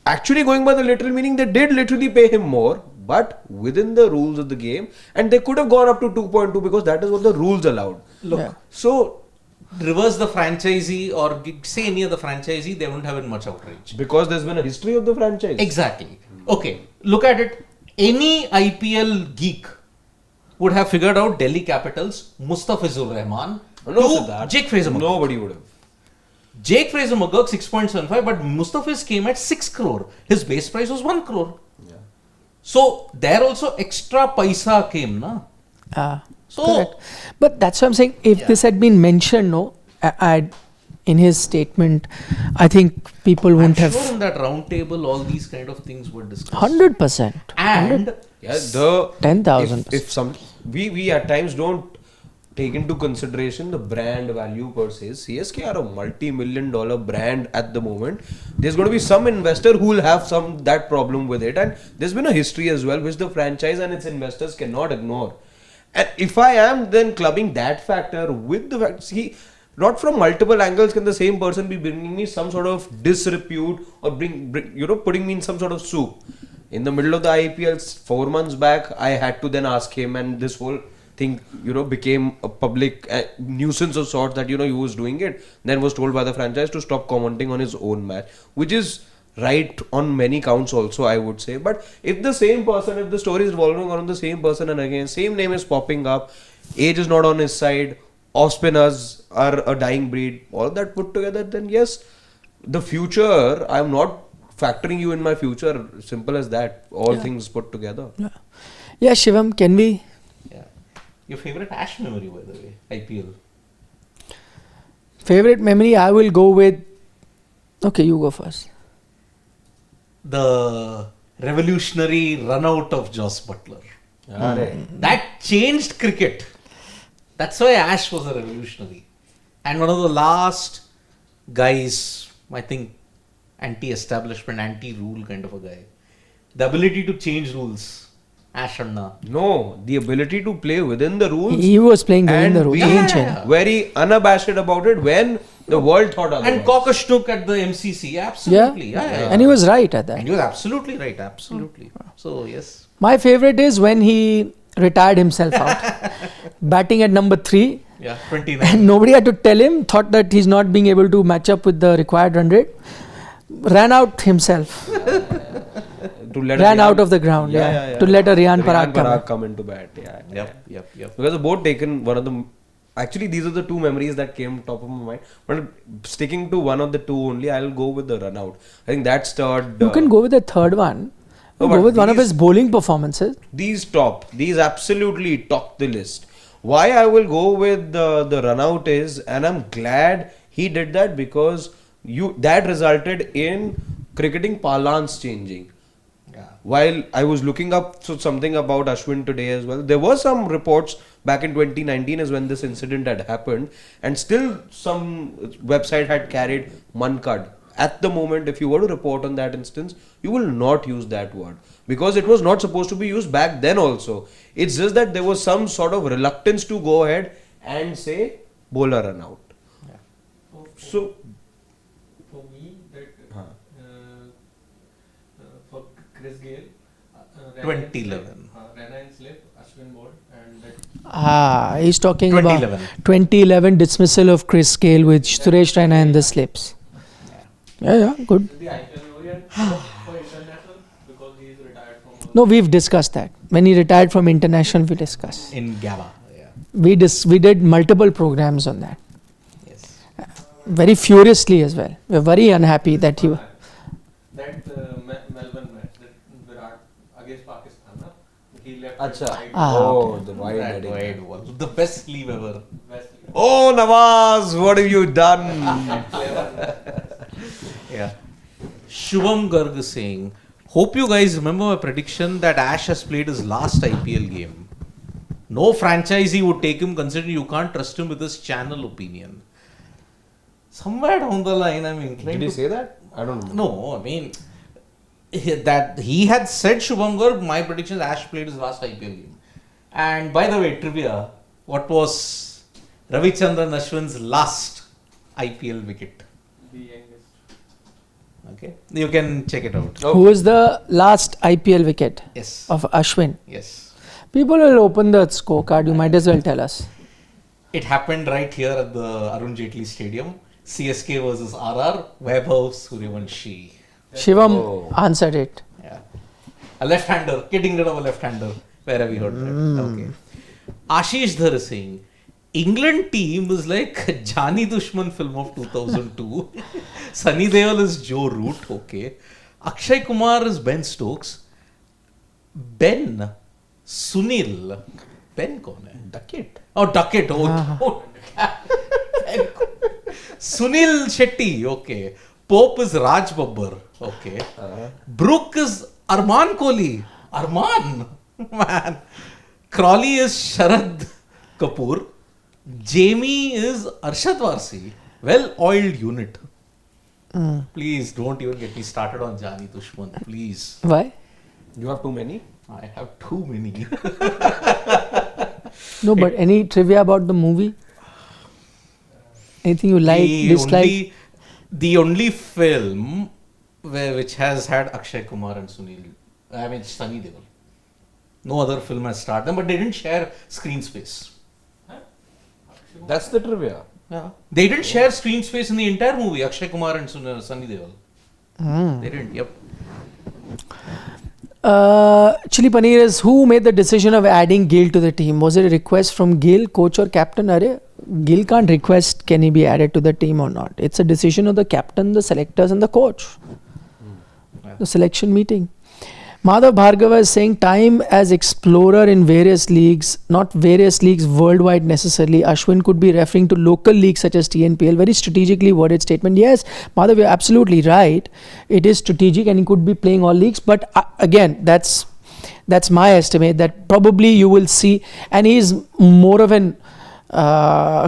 Actually going by the literal meaning, they did literally pay him more, but within the rules of the game, and they could have gone up to 2.2 because that is what the rules allowed. Look, So reverse the franchisee or say any other franchisee, they wouldn't have been much outrage. because there's been a history of the franchise. Exactly. Okay, look at it. Any IPL geek would have figured out Delhi Capitals, Mustafizur Rahman, No, to Siddharth. Jake Fraser McGurk. Nobody would have. Jake Fraser McGurk 6.75, but Mustafiz came at 6 crore. His base price was 1 crore. Yeah. So there also extra paisa came, na? So Correct. But that's what I'm saying. If this had been mentioned, in his statement, I think people I'm wouldn't sure have in that round table, all these kind of things were discussed. 100%. And Yeah, the 10,000%. if some we at times don't take into consideration the brand value per se. CSK are a multi-million-dollar brand at the moment. There's going to be some investor who will have some that problem with it, and there's been a history as well which the franchise and its investors cannot ignore. And if I am then clubbing that factor with the fact, see, not from multiple angles can the same person be bringing me some sort of disrepute or bring putting me in some sort of soup. In the middle of the IPL 4 months back, I had to then ask him, and this whole thing became a public nuisance of sorts that he was doing it. Then was told by the franchise to stop commenting on his own match, which is right on many counts also, I would say. But if the same person, if the story is revolving around the same person and again same name is popping up, age is not on his side, off spinners are a dying breed, all that put together, then yes, the future, I'm not factoring you in my future, simple as that, all things put together. Yeah, Shivam, can we? yeah. Your favorite Ash memory, by the way, IPL. Favorite memory, I will go with. Okay, you go first. The revolutionary run out of Joss Butler. That changed cricket. That's why Ash was a revolutionary. And one of the last guys, I think, anti-establishment, anti-rule kind of a guy. The ability to change rules. Ash Anna. No, the ability to play within the rules. He was playing within and the rules. be He didn't change. very unabashed about it when the world thought otherwise. And Cockashnook at the MCC. Absolutely. Yeah. And he was right at that. And he was absolutely right. Absolutely. So, yes. My favorite is when he retired himself out, batting at number 3. Yeah, 29. And nobody had to tell him, thought that he's not being able to match up with the required run rate. Ran out himself. Ran out of the ground, to let a Riyan Parag come into bat. Yep. Because the board taken one of the. Actually, these are the two memories that came top of my mind. But sticking to one of the two only, I'll go with the run out. I think that stirred. You can go with the third one. No, go but with one of these- his bowling performances. These absolutely top the list. Why I will go with the run out is, and I'm glad he did that because that resulted in cricketing parlance changing. Yeah. While I was looking up something about Ashwin today as well, there were some reports back in 2019 is when this incident had happened, and still some website had carried Mankad. At the moment, if you were to report on that instance, you will not use that word because it was not supposed to be used back then also. It's just that there was some sort of reluctance to go ahead and say bowler run out. Yeah. So For me, that for Chris Gale, 2011. Rana and slip, Ashwin bowled, and that He's talking 2011. about 2011 dismissal of Chris Gale with Suresh Raina and the slips. Yeah, good. the IPL memory and for international because he is retired from. No, we've discussed that. When he retired from international, we discussed. In Gaba. Yeah. We did multiple programs on that. Yes. Very furiously as well. We're very unhappy that he. That Melbourne match, that Virat against Pakistan, na? He left. Acha. Wide, The wide That heading. wide was the best sleeve ever. West. Oh Nawaz, what have you done? Yeah. Shubham Garg is saying, hope you guys remember my prediction that Ash has played his last IPL game. No franchisee would take him considering you can't trust him with his channel opinion. Somewhere down the line, I'm inclined Did he to... say that? I don't know. No, I mean, that he had said Shubham Garg, my prediction is Ash played his last IPL game. And by the way, trivia, what was Ravichandran Ashwin's last IPL wicket? The youngest. Okay, you can check it out. Who was the last IPL wicket Yes. of Ashwin? Yes. People will open the scorecard. You might as well tell us. It happened right here at the Arun Jaitley Stadium. CSK versus RR, Vaibhav Suryavanshi. Shivam answered it. Yeah. A left-hander, getting rid of a left-hander. Where have you heard that? Okay. Ashish Dhar is saying, England team is like Jani Dushman film of 2002. Sunny Deol is Joe Root. Okay. Akshay Kumar is Ben Stokes. Ben Sunil. Ben कौन है? Duckett. Oh, Duckett. Oh, Sunil Shetty, okay. Pope is Raj Babbar, okay. Brook is Arman Kohli. Arman, man. Crawley is Sharad Kapoor. Jamie is Arshad Varsi. Well-oiled unit. Please don't even get me started on Jani Dushman, please. Why? You have too many? I have too many. No, but any trivia about the movie? Anything you like, dislike? The only film which has had Akshay Kumar and Sunny Deol. No other film has starred them, but they didn't share screen space. That's the trivia. Yeah. They didn't share screen space in the entire movie, Akshay Kumar and Sunny Deol. They didn't, yep. Chili Paneer is who made the decision of adding Gill to the team? Was it a request from Gill, coach or captain? Gill can't request can he be added to the team or not. It's a decision of the captain, the selectors and the coach. The selection meeting. Madhav Bhargava is saying time as explorer in various leagues, not various leagues worldwide necessarily. Ashwin could be referring to local leagues such as TNPL. Very strategically worded statement. Yes, Madhav, you're absolutely right. It is strategic and he could be playing all leagues. But again, that's my estimate that probably you will see. And he's more of an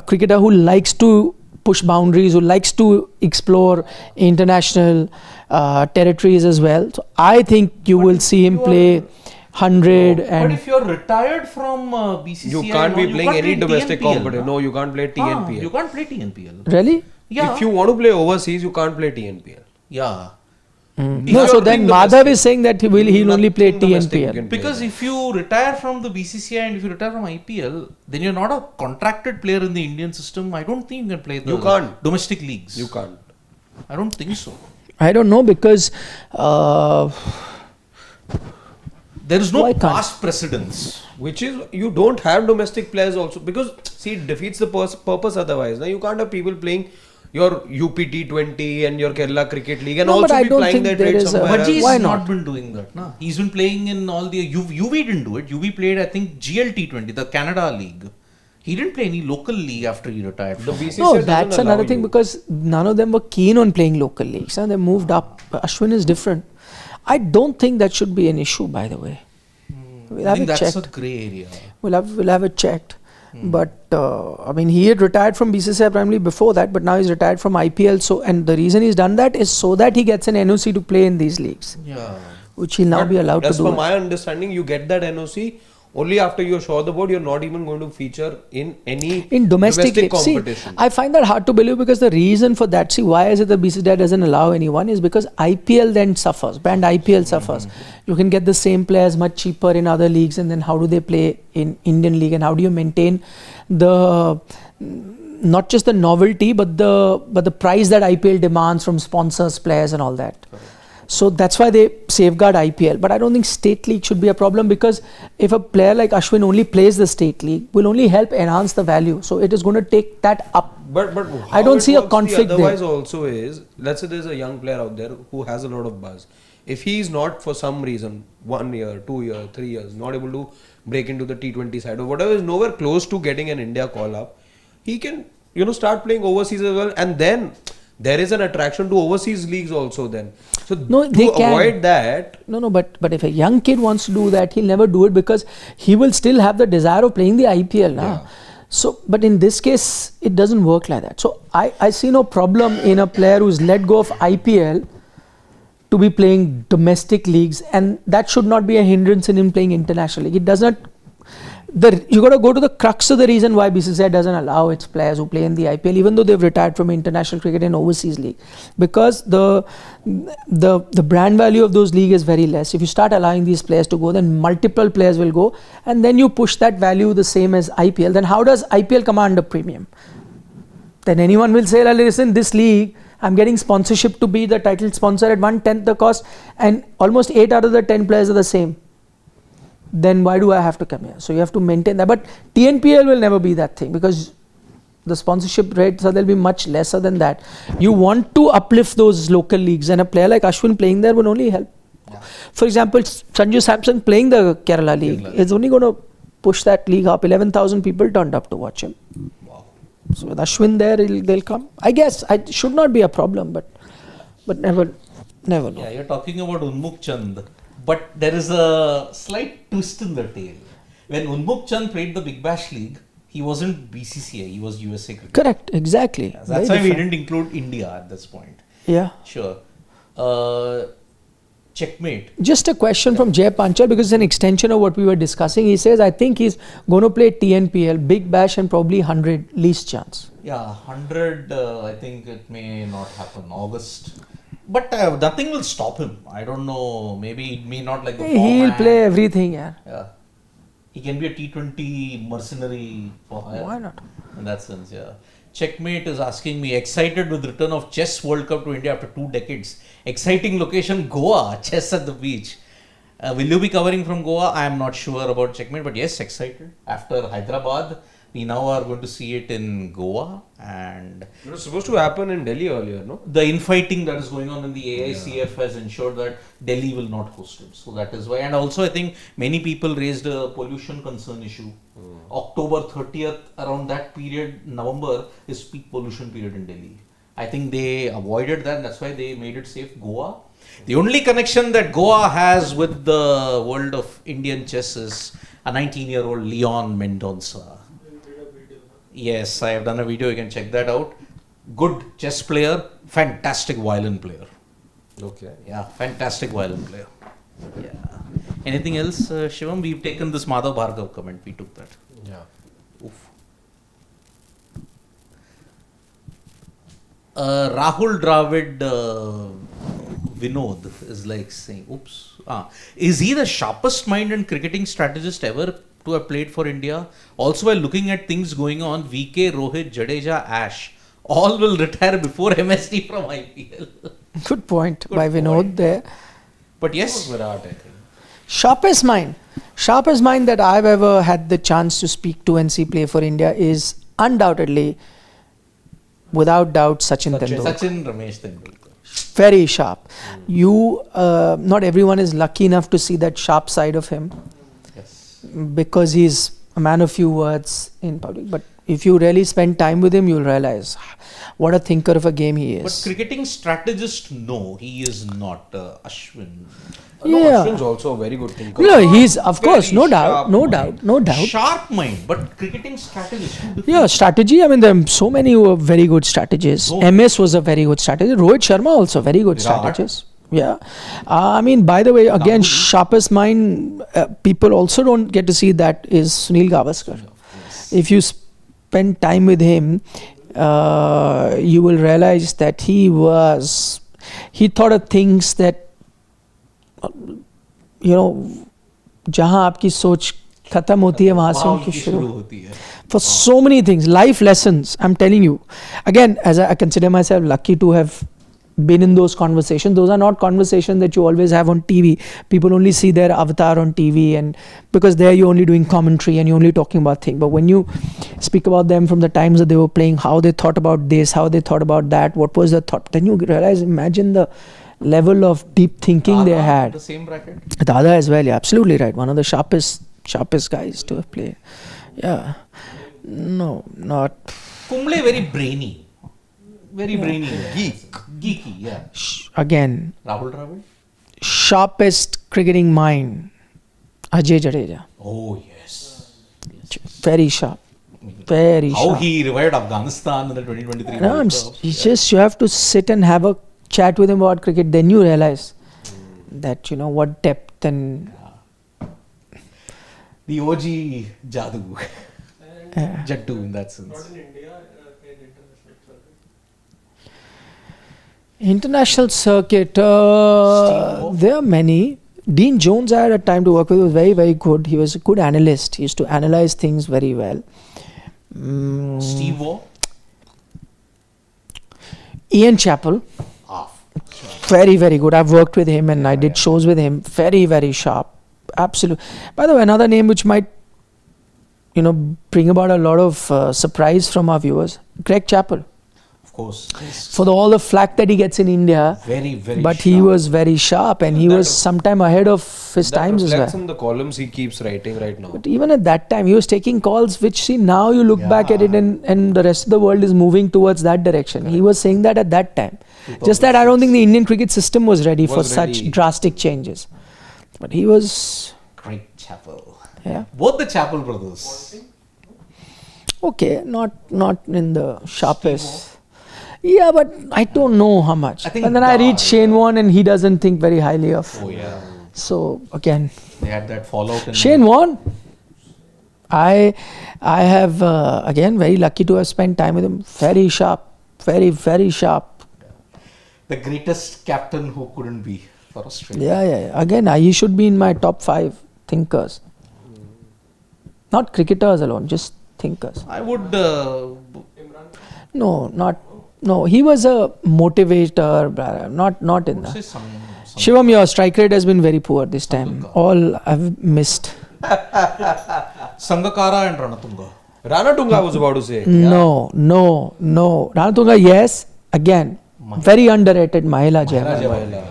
cricketer who likes to push boundaries, who likes to explore international territories as well. So I think you will see him play 100 and... But if you're retired from BCCI... You can't be playing any domestic competition. No, you can't play TNPL. You can't play TNPL. Really? Yeah. If you want to play overseas, you can't play TNPL. Yeah. No, so then Madhav is saying that he'll only play TNPL. Because if you retire from the BCCI and if you retire from IPL, then you're not a contracted player in the Indian system. I don't think you can play the domestic leagues. You can't. I don't think so. I don't know because there is no past precedence. Which is, you don't have domestic players also because, see, it defeats the purpose otherwise. Now, you can't have people playing your UP T20 and your Kerala Cricket League and also be playing that rate somewhere But else. he's not been doing that. No? He's been playing in all the... UV didn't do it. UV played, I think, GLT20, the Canada League. He didn't play any local league after he retired. No, that's another thing because none of them were keen on playing local leagues and they moved up. Ashwin is different. I don't think that should be an issue, by the way. We'll I think that's a grey area. We'll have it checked. But I mean, he had retired from BCCI primarily before that, but now he's retired from IPL. So, and the reason he's done that is so that he gets an NOC to play in these leagues, which he'll now be allowed to do. As per my understanding, you get that NOC only after you're sure the board. You're not even going to feature in any domestic competition. See, I find that hard to believe because the reason for that, see, why is it the BCCI doesn't allow anyone is because IPL then suffers, brand IPL suffers. You can get the same players much cheaper in other leagues, and then how do they play in Indian league, and how do you maintain the not just the novelty but the price that IPL demands from sponsors, players and all that. So that's why they safeguard IPL. But I don't think state league should be a problem because if a player like Ashwin only plays the state league, will only help enhance the value. So it is going to take that up. But I don't see a conflict there. Otherwise also is, let's say there's a young player out there who has a lot of buzz. If he is not for some reason, 1 year, 2 years, 3 years, not able to break into the T20 side or whatever, is nowhere close to getting an India call up, he can, start playing overseas as well. And then there is an attraction to overseas leagues also then. So no, they can avoid that. No, but if a young kid wants to do that, he'll never do it because he will still have the desire of playing the IPL now. Yeah. So, but in this case, it doesn't work like that. So I see no problem in a player who's let go of IPL to be playing domestic leagues, and that should not be a hindrance in him playing international league. It does not. You got to go to the crux of the reason why BCCI doesn't allow its players who play in the IPL, even though they've retired from international cricket and overseas league, because the brand value of those leagues is very less. If you start allowing these players to go, then multiple players will go, and then you push that value the same as IPL. Then how does IPL command a premium? Then anyone will say, listen, this league, I'm getting sponsorship to be the title sponsor at 1/10 the cost, and almost 8 out of the 10 players are the same. Then why do I have to come here? So you have to maintain that. But TNPL will never be that thing because the sponsorship rates they'll be much lesser than that. You want to uplift those local leagues, and a player like Ashwin playing there will only help. Yeah. For example, Sanju Samson playing the Kerala League is only going to push that league up. 11,000 people turned up to watch him. Wow. So with Ashwin there, they'll come. I guess it should not be a problem, but never know. Yeah, you're talking about Unmukh Chand, but there is a slight twist in the tale. When Unmukh Chand played the Big Bash League, he wasn't BCCI, he was USA Cricket. Correct, exactly. Yeah, that's why we didn't include India at this point. Yeah. Sure. Checkmate. Just a question from Jay Panchal, because it's an extension of what we were discussing. He says, I think he's going to play TNPL, Big Bash, and probably 100 least chance. Yeah, 100, I think it may not happen. August. But nothing will stop him. I don't know. Maybe it may not like the He'll format. play everything, yeah. Yeah. He can be a T20 mercenary for hire. Why not? In that sense, yeah. Checkmate is asking me, excited with return of Chess World Cup to India after 2 decades. Exciting location, Goa, chess at the beach. Will you be covering from Goa? I am not sure about Checkmate, but yes, excited. After Hyderabad, we now are going to see it in Goa, and It was supposed to happen in Delhi earlier, no? the infighting that is going on in the AICF has ensured that Delhi will not host it. So that is why. And also I think many people raised a pollution concern issue. October 30th, around that period, November, is peak pollution period in Delhi. I think they avoided that. That's why they made it safe. Goa. The only connection that Goa has with the world of Indian chess is a 19-year-old Leon Mendonça. Yes, I have done a video. You can check that out. Good chess player, fantastic violin player. Okay. Yeah, fantastic violin player. Yeah. Anything else, Shivam? We've taken this Madhav Bhargav comment. We took that. Yeah. Oof. Rahul Dravid Vinod is like saying, oops. Is he the sharpest mind and cricketing strategist ever to have played for India? Also, while looking at things going on, VK, Rohit, Jadeja, Ash, all will retire before MSD from IPL. Good point Good by Vinod point. there. But yes, Virat, I think. Sharpest mind that I've ever had the chance to speak to and see play for India is undoubtedly, without doubt, Sachin Tendulkar. Sachin Ramesh Tendulkar. Very sharp. Not everyone is lucky enough to see that sharp side of him, Yes. because he's a man of few words in public. But if you really spend time with him, you'll realize what a thinker of a game he But is. cricketing strategist, no, he is not. Ashwin. No, Yeah. Ashwin's also a very good thinker. No, he's, of course, Very no doubt, sharp no mind. doubt, no doubt. Sharp mind, but cricketing strategist. Two different- Yeah, strategy. I mean, there are so many who are very good strategists. So MS was a very good strategist. Rohit Sharma also very good Virat. strategist. Yeah. I mean, by the way, again, sharpest mind, people also don't get to see that is Sunil Gavaskar. If you spend time with him, you will realize that he thought of things that, जहाँ आपकी सोच खत्म होती है वहाँ से वहाँ उनकी उनकी शुरू शुरू होती है. for so many things, life lessons. I'm telling you, again, as I consider myself lucky to have been in those conversations. Those are not conversations that you always have on TV. People only see their avatar on TV, and because there you're only doing commentary and you're only talking about things. But when you speak about them from the times that they were playing, how they thought about this, how they thought about that, what was the thought, then you realize, imagine the level of deep thinking they had. The same bracket. Dada as well, yeah, absolutely right. One of the sharpest guys to have played. Yeah. No, not. Kumble very brainy. Very brainy. Geeky, yeah. Again, Rahul Dravid? sharpest cricketing mind, Ajay Jadeja. Oh, yes. Very sharp. Very How sharp. he revived Afghanistan in the 2023 No, World Cup. it's just you have to sit and have a chat with him about cricket. Then you realize that, what depth and. The OG Jadoo. Jaddu in that sense. Not in India, in international circuit. International circuit, Steve there are many. Dean Jones, I had a time to work with, was very, very good. He was a good analyst. He used to analyze things very well. Steve Waugh? Ian Chappell, very, very good. I've worked with him and I did shows with him. Very, very sharp. Absolute. By the way, another name which might, bring about a lot of surprise from our viewers, Greg Chappell. Of Of course. For all the flack that he gets in India. Very, very But he sharp. was very sharp and he was sometime ahead of his That times as reflects well. in the columns he keeps writing right now. But even at that time, he was taking calls which, see, now you look back at it and the rest of the world is moving towards that direction. He was saying that at that time. Just that I don't think the Indian cricket system was ready for such drastic changes. But he was... Great Chappell. Yeah. Both the Chappell brothers. Okay, not in the sharpest. Yeah, but I don't know how much. I think And then I read Shane Warne and he doesn't think very highly of. Oh yeah. So again, They had that fallout. In Shane Warne, I have again very lucky to have spent time with him. Very sharp, very, very sharp. The greatest captain who couldn't be for Australia. Yeah. Again, he should be in my top 5 thinkers. Not cricketers alone, just thinkers. I would. No, he was a motivator, not in say that. some Shivam, your strike rate has been very poor this time. All I've missed. Sangakkara and Ranatunga. Rana Tunga, I was about to say. No. Ranatunga, yes. Again, very underrated Mahela Jayawardene.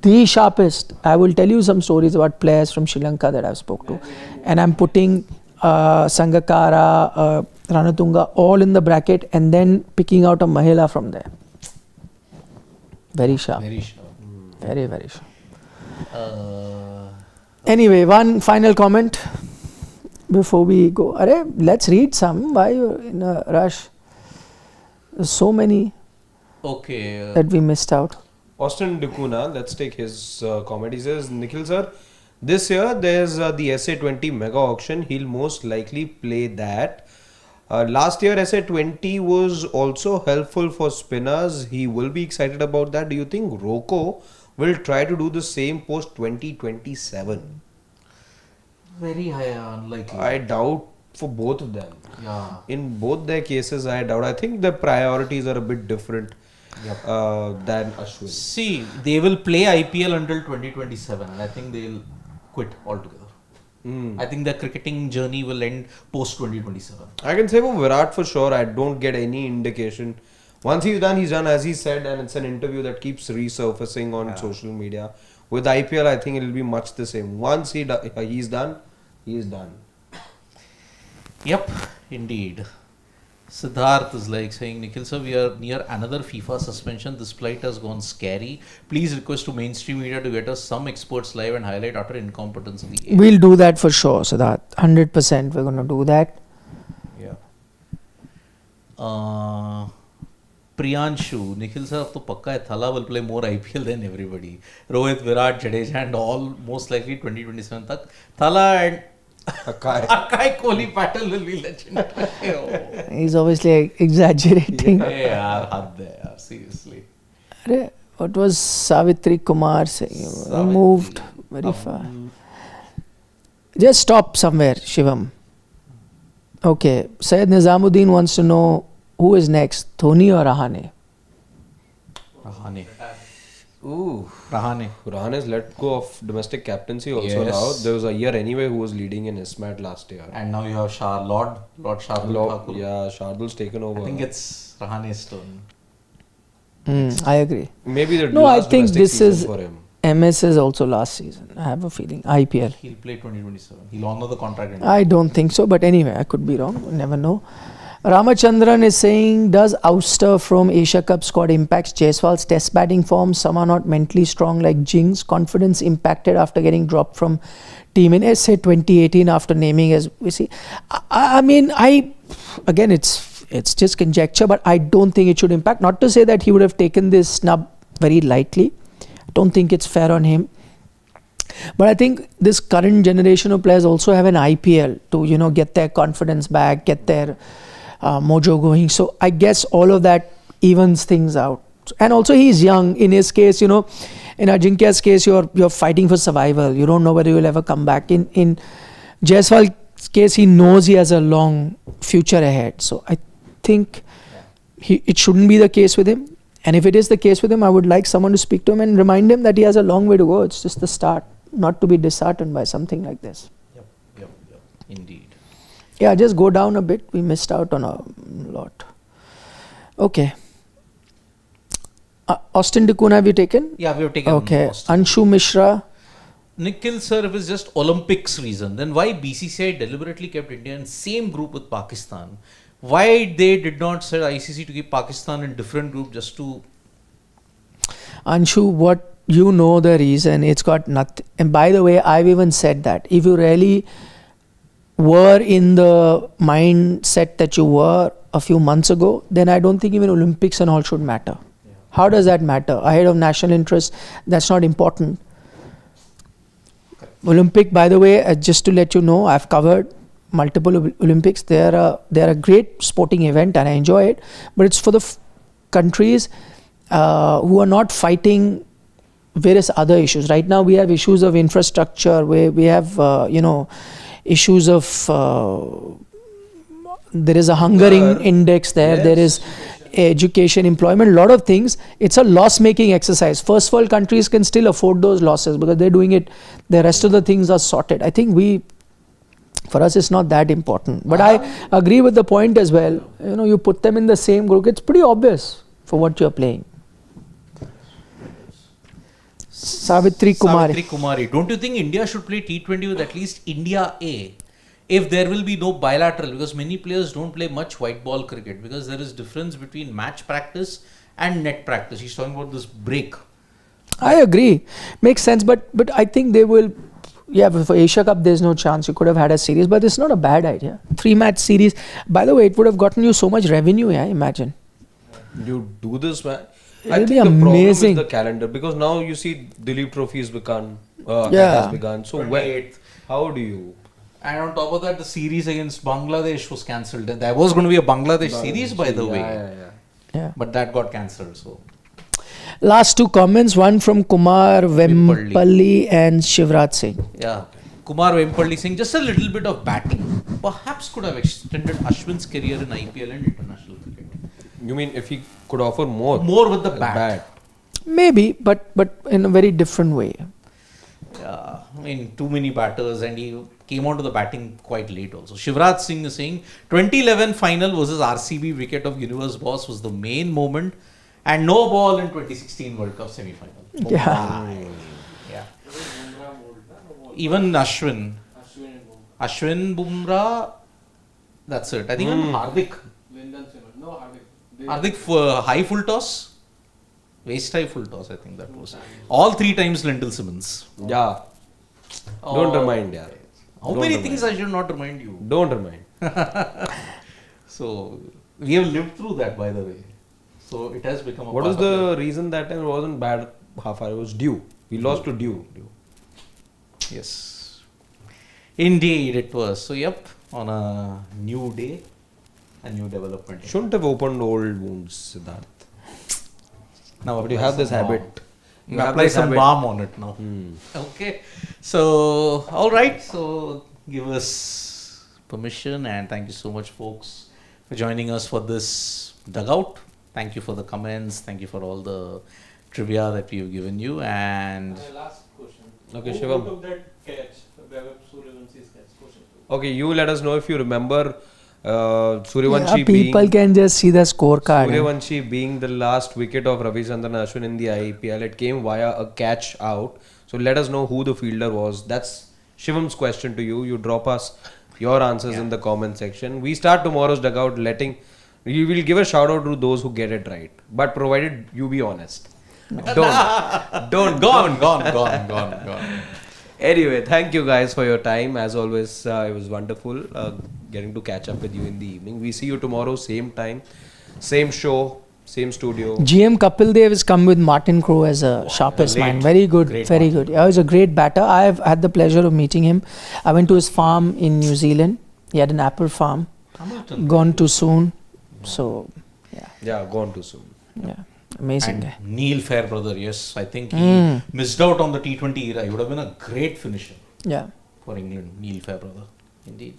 The sharpest. I will tell you some stories about players from Sri Lanka that I've spoke to. And I'm putting Sangakkara, Ranatunga all in the bracket and then picking out a Mahela from there. Very sharp. Very sure. Very, very sharp. Anyway, one final comment before we go. Let's read some. Why you in a rush? There's so many Okay. that we missed out. Austin Dukuna, let's take his comment. He says, Nikhil sir, this year there's the SA20 mega auction. He'll most likely play that. Last year SA20 was also helpful for spinners. He will be excited about that. Do you think Rocco will try to do the same post 2027? Very high unlikely. I doubt for both of them. Yeah. In both their cases, I doubt. I think the priorities are a bit different than Ashwin. See, they will play IPL until 2027 and I think they'll quit altogether. I think their cricketing journey will end post 2027. I can say for Virat for sure, I don't get any indication. Once he's done, as he said, and it's an interview that keeps resurfacing on social media. With IPL, I think it'll be much the same. Once he's done, he is done. Yep, indeed. Siddharth is like saying, Nikhil sir, we are near another FIFA suspension. This plight has gone scary. Please request to mainstream media to get us some experts live and highlight utter incompetence of the air. We'll do that for sure, Siddharth. 100% we're going to do that. Yeah. Priyanshu, Nikhil sir, अब तो पक्का है Thala will play more IPL than everybody. Rohit, Virat, Jadeja and all most likely 2027 तक. Thala and Akai Kohli Patel will be legendary. He's obviously exaggerating. यार हद है यार seriously. What was Savitri Kumar saying? He moved very far. Just stop somewhere, Shivam. Okay, Syed Nizamuddin wants to know who is next, Dhoni or Rahane? Rahane. Ooh. Rahane. Rahane has let go of domestic captaincy also Yes. now. There was a year anyway who was leading in ISMAT last year. And now you have Lord Shardul Thakur. Yeah, Shardul's taken over. I think it's Rahane's turn. I agree. Maybe the No, I last think domestic this season is for him. MS is also last season. I have a feeling. IPL. He'll play 2027. He'll honor the contract. I don't think so, but anyway, I could be wrong. We never know. Ramachandran is saying, does ouster from Asia Cup squad impacts Jaiswal's test batting form? Some are not mentally strong like Jings. Confidence impacted after getting dropped from team in SA 2018 after naming as we see. I mean, again, it's just conjecture, but I don't think it should impact. Not to say that he would have taken this snub very lightly. I don't think it's fair on him. But I think this current generation of players also have an IPL to, get their confidence back, get their mojo going. So I guess all of that evens things out. And also he's young. In his case, in Ajinkya's case, you're fighting for survival. You don't know whether you'll ever come back. In Jaiswal's case, he knows he has a long future ahead. So I think it shouldn't be the case with him. And if it is the case with him, I would like someone to speak to him and remind him that he has a long way to go. It's just the start, not to be disheartened by something like this. Yep. Indeed. Yeah, just go down a bit. We missed out on a lot. Okay. Austin Dikun have you taken? Yeah, we have taken Okay. Austin. Anshu Mishra. Nikhil sir, if it's just Olympics reason, then why BCCI deliberately kept India in same group with Pakistan? Why they did not say ICC to keep Pakistan in different group just to... Anshu, what you know the reason, it's got nothing. And by the way, I've even said that if you really were in the mindset that you were a few months ago, then I don't think even Olympics and all should matter. Yeah. How does that matter? Ahead of national interest, that's not important. Olympic, by the way, just to let you know, I've covered multiple Olympics. They're a great sporting event and I enjoy it. But it's for the countries who are not fighting various other issues. Right now we have issues of infrastructure, where we have issues of there is a hungering index there. Yes. There is education, employment, a lot of things. It's a loss-making exercise. First world countries can still afford those losses because they're doing it. The rest of the things are sorted. I think for us it's not that important. But I agree with the point as well. You put them in the same group. It's pretty obvious for what you're playing. Savitri Kumari. Don't you think India should play T20 with at least India A? If there will be no bilateral, because many players don't play much white ball cricket, because there is difference between match practice and net practice. He's talking about this break. I agree. Makes sense, but I think they will. Yeah, but for Asia Cup, there's no chance. You could have had a series, but it's not a bad idea. 3-match series. By the way, it would have gotten you so much revenue, yeah, imagine. You do this, man. It'll I think be the problem is amazing. the calendar, because now you see Dilip Trophy has begun. Yeah. Has begun. So 28th. how do you? And on top of that, the series against Bangladesh was cancelled. There was going to be a Bangladesh series, by the way. Yeah. But that got cancelled. So Last two comments, one from Kumar Vempalli and Shivraj Singh. yeah, Kumar Vempalli saying just a little bit of batting perhaps could have extended Ashwin's career in IPL and international cricket. You mean if he could offer more? More with the bat. Maybe, but in a very different way. Yeah, I mean, too many batters, and he came onto the batting quite late also. Shivraj Singh is saying 2011 final versus RCB wicket of Universe Boss was the main moment, and no ball in 2016 World Cup semi-final. Oh Yeah. my. Yeah. Even Ashwin, Bumrah, that's it. I think even Hardik for high full toss, waist high full toss, I think that was. All 3 times Lendl Simmons. Yeah. Don't remind, yeah. How many things I should not remind you? Don't remind. So, we have lived through that, by the way. So, it has become a What part was of the reason that time? It wasn't bad half hour, it was due. We lost to due. Yes. Indeed, it was. So, yep, on a new day, a new development. Shouldn't have opened old wounds, Siddharth. Now, But you have this habit. You apply some balm on it now. Okay. So, all right. So, give us permission, and thank you so much, folks, for joining us for this dugout. Thank you for the comments. Thank you for all the trivia that we've given you. And Last question. Okay, Who Shivam. took that catch? Suryavanshi's catch. Question 2. Okay, you let us know if you remember Suryavanshi Yeah, people being can just see the scorecard. Suryavanshi being the last wicket of Ravichandran Ashwin in the IPL. It came via a catch out. So let us know who the fielder was. That's Shivam's question to you. You drop us your answers in the comment section. We start tomorrow's dugout we will give a shout out to those who get it right. But provided you be honest. Don't. gone. Anyway, thank you guys for your time. As always, it was wonderful getting to catch up with you in the evening. We see you tomorrow, same time, same show, same studio. GM Kapil Dev has come with Martin Crowe as a sharpest mind. Very good, very good. Yeah, he's a great batter. I've had the pleasure of meeting him. I went to his farm in New Zealand. He had an apple farm. Gone too soon. So, Yeah, gone too soon. yeah, amazing And guy. Neil Fairbrother, yes, I think he missed out on the T20 era. He would have been a great finisher Yeah. for England, Neil Fairbrother. Indeed.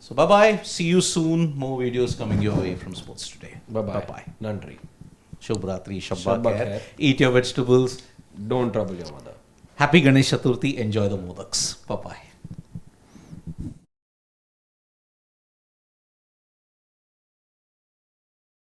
So, bye-bye. See you soon. More videos coming your way from Sports Today. Bye-bye. Bye-bye. Nandri. Shubhratri, Shabba Shabba Khair. Khair. Eat your vegetables. Don't trouble your mother. Happy Ganesh Chaturthi. Enjoy the modaks. Bye-bye.